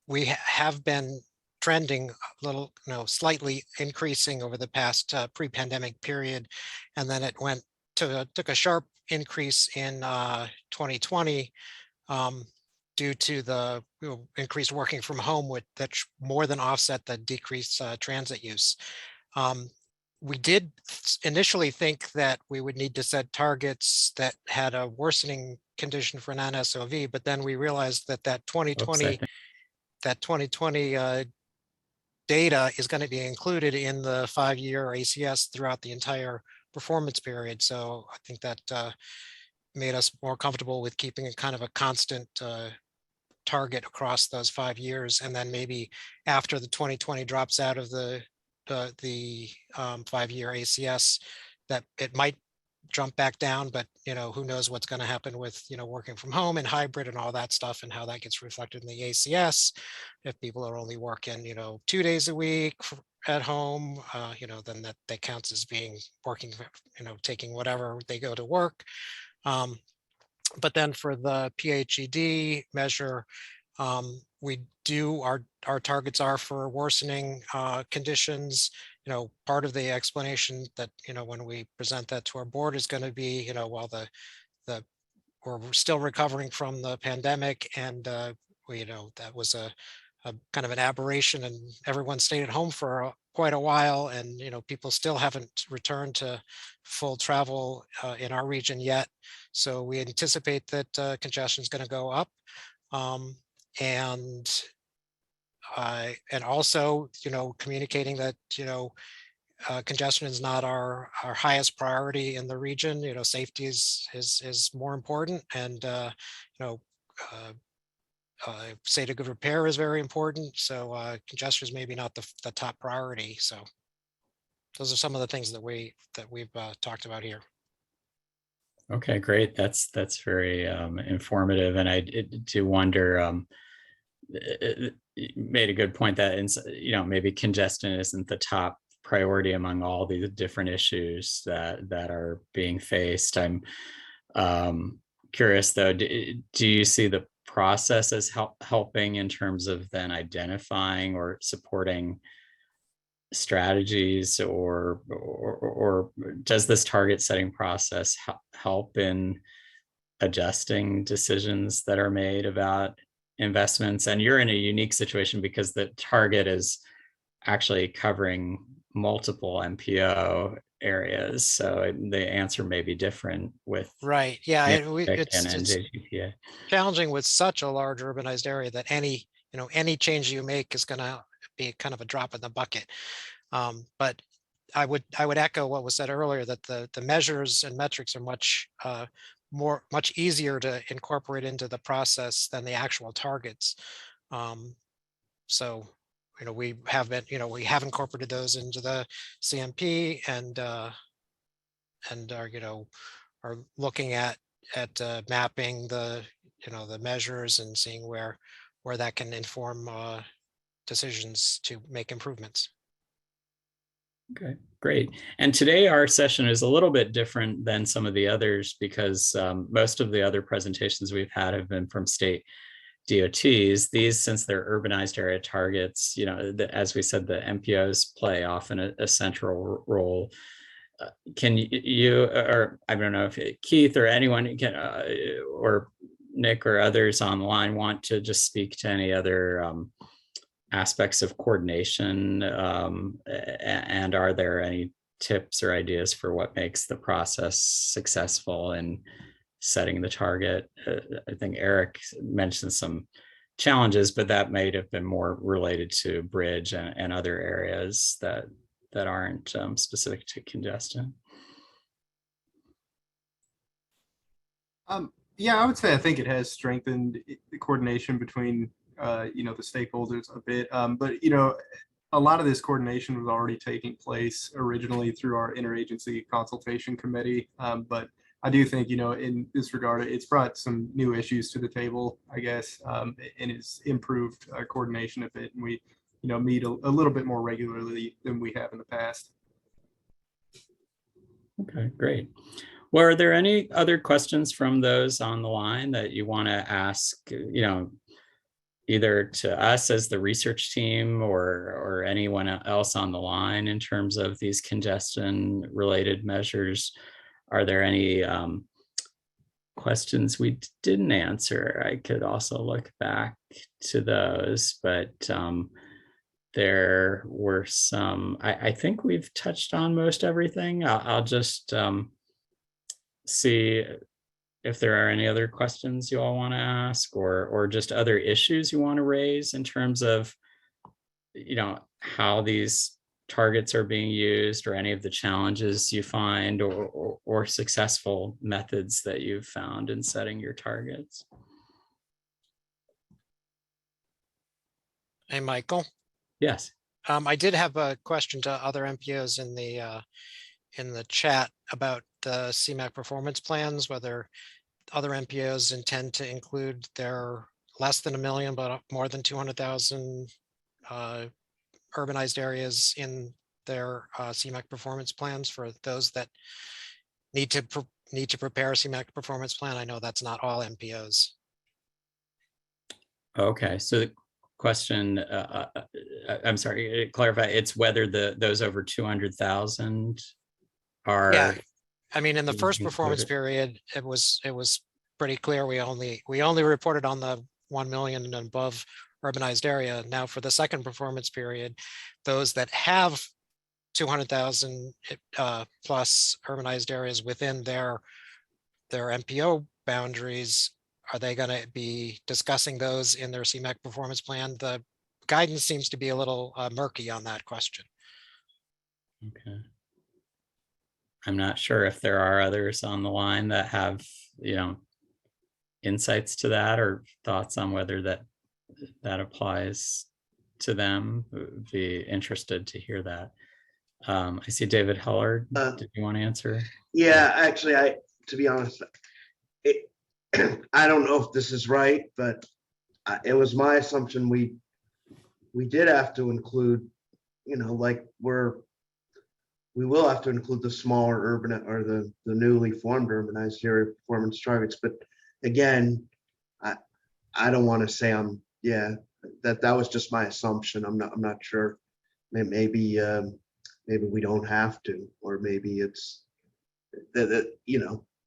we have been trending a little, slightly increasing over the past pre-pandemic period, and then it took a sharp increase in 2020 due to the increased working from home, that more than offset the decreased transit use. We did initially think that we would need to set targets that had a worsening condition for non-SOV, but then we realized that 2020 data is going to be included in the 5-year ACS throughout the entire performance period. So I think that made us more comfortable with keeping a kind of a constant target across those 5 years. And then maybe after the 2020 drops out of the 5-year ACS, that it might jump back down, but who knows what's going to happen with working from home and hybrid and all that stuff, and how that gets reflected in the ACS. If people are only working 2 days a week at home, then that counts as being working, taking whatever they go to work. But then for the PHED measure, we do, our targets are for worsening conditions. Part of the explanation that, when we present that to our board is going to be, while we're still recovering from the pandemic, and that was a kind of an aberration, and everyone stayed at home for quite a while, and people still haven't returned to full travel in our region yet. So we anticipate that congestion is going to go up, and also communicating that congestion is not our highest priority in the region. Safety is more important, and state of good repair is very important. So congestion is maybe not the top priority. So those are some of the things that we've talked about here. Okay, great. That's very informative, and I do wonder. You made a good point that maybe congestion isn't the top priority among all the different issues that are being faced. I'm curious though. Do you see the process as helping in terms of then identifying or supporting strategies, or does this target setting process help in adjusting decisions that are made about investments? And you're in a unique situation because the target is actually covering multiple MPO areas, so the answer may be different with right. Yeah, it's NJGPA. Challenging with such a large urbanized area that any change you make is going to be kind of a drop in the bucket. But I would echo what was said earlier, that the measures and metrics are much easier to incorporate into the process than the actual targets. So we have incorporated those into the CMP, and are looking at mapping the measures and seeing where that can inform decisions to make improvements. Okay, great. And today our session is a little bit different than some of the others because most of the other presentations we've had have been from state DOTs. These, since they're urbanized area targets, as we said, the MPOs play often a central role. Can you, or I don't know if Keith or anyone can, or Nick or others on the line want to just speak to any other aspects of coordination, and are there any tips or ideas for what makes the process successful in setting the target? I think Eric mentioned some challenges, but that might have been more related to bridge and other areas that aren't specific to congestion. Yeah, I would say I think it has strengthened the coordination between the stakeholders a bit, but a lot of this coordination was already taking place originally through our interagency consultation committee, but I do think, in this regard, it's brought some new issues to the table, I guess, and it's improved coordination a bit. And we, meet a little bit more regularly than we have in the past. Okay, great. Well, are there any other questions from those on the line that you want to ask, either to us as the research team or anyone else on the line in terms of these congestion related measures? Are there any questions we didn't answer? I could also look back to those, but there were some, I think we've touched on most everything. I'll just see if there are any other questions you all want to ask, or just other issues you want to raise in terms of, how these targets are being used, or any of the challenges you find, or successful methods that you've found in setting your targets. Hey, Michael. Yes. I did have a question to other MPOs in the chat about the CMAQ performance plans, whether other MPOs intend to include their less than 1 million, but more than 200,000 urbanized areas in their CMAQ performance plans for those that need to prepare a CMAQ performance plan. I know that's not all MPOs. Okay, so the question, I'm sorry, clarify, it's whether those over 200,000 are. Yeah, I mean, in the first included. performance period, it was pretty clear. We only reported on the 1 million and above urbanized area. Now for the second performance period, those that have 200,000 plus urbanized areas within their MPO boundaries, are they going to be discussing those in their CMAQ performance plan? The guidance seems to be a little murky on that question. Okay. I'm not sure if there are others on the line that have, insights to that or thoughts on whether that applies to them. Would be interested to hear that. I see David Heller. Did you want to answer? Yeah, actually, to be honest, I don't know if this is right, but it was my assumption we did have to include, like we will have to include the smaller urban or the newly formed urbanized area performance targets. But again, I don't want to say that was just my assumption. I'm not sure. Maybe we don't have to, or maybe it's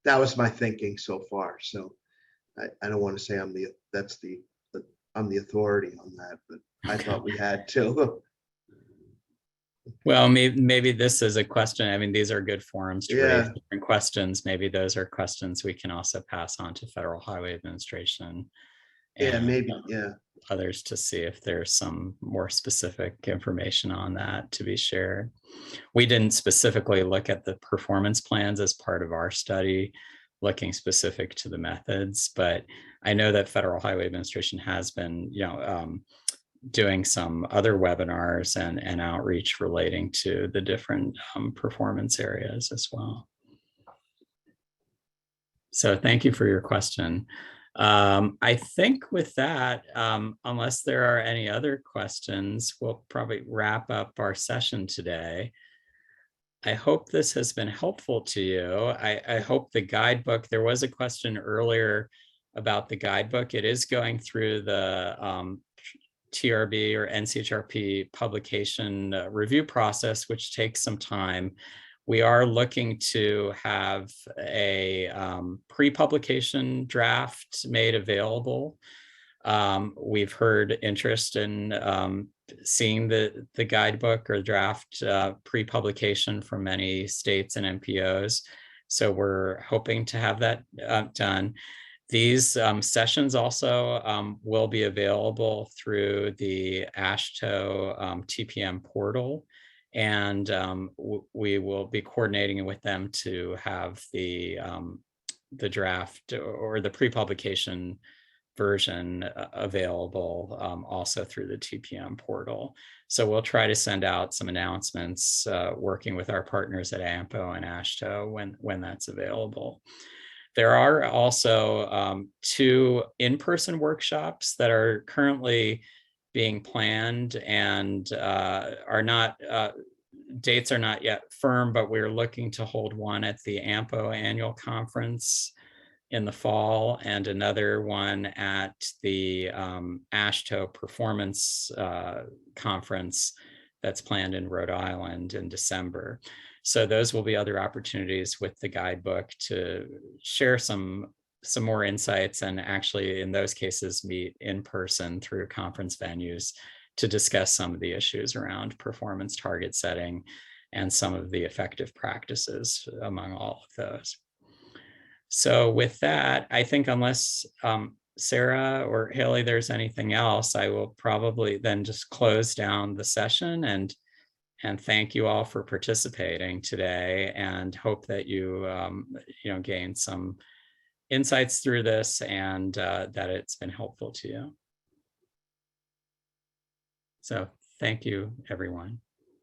that was my thinking so far. So I don't want to say I'm the authority on that, but I thought we had to. Well, maybe this is a question. I mean, these are good forums to raise Yeah. different questions. Maybe those are questions we can also pass on to Federal Highway Administration. Yeah, and, maybe. Yeah. Others to see if there's some more specific information on that to be shared. We didn't specifically look at the performance plans as part of our study, looking specific to the methods, but I know that Federal Highway Administration has been, doing some other webinars and outreach relating to the different performance areas as well. So thank you for your question. I think with that, unless there are any other questions, we'll probably wrap up our session today. I hope this has been helpful to you. I hope the guidebook, there was a question earlier about the guidebook. It is going through the TRB or NCHRP publication review process, which takes some time. We are looking to have a pre-publication draft made available. We've heard interest in seeing the guidebook or draft pre-publication from many states and MPOs. So we're hoping to have that done. These sessions also will be available through the AASHTO TPM portal, and we will be coordinating with them to have the draft or the pre-publication version available also through the TPM portal. So we'll try to send out some announcements working with our partners at AMPO and AASHTO when that's available. There are also 2 in-person workshops that are currently being planned and dates are not yet firm, but we're looking to hold one at the AMPO annual conference in the fall and another one at the AASHTO performance conference that's planned in Rhode Island in December. So those will be other opportunities with the guidebook to share some more insights, and actually in those cases meet in person through conference venues to discuss some of the issues around performance target setting and some of the effective practices among all of those. So with that, I think unless Sarah or Haley, there's anything else, I will probably then just close down the session and thank you all for participating today, and hope that you gain some insights through this and that it's been helpful to you. So thank you, everyone.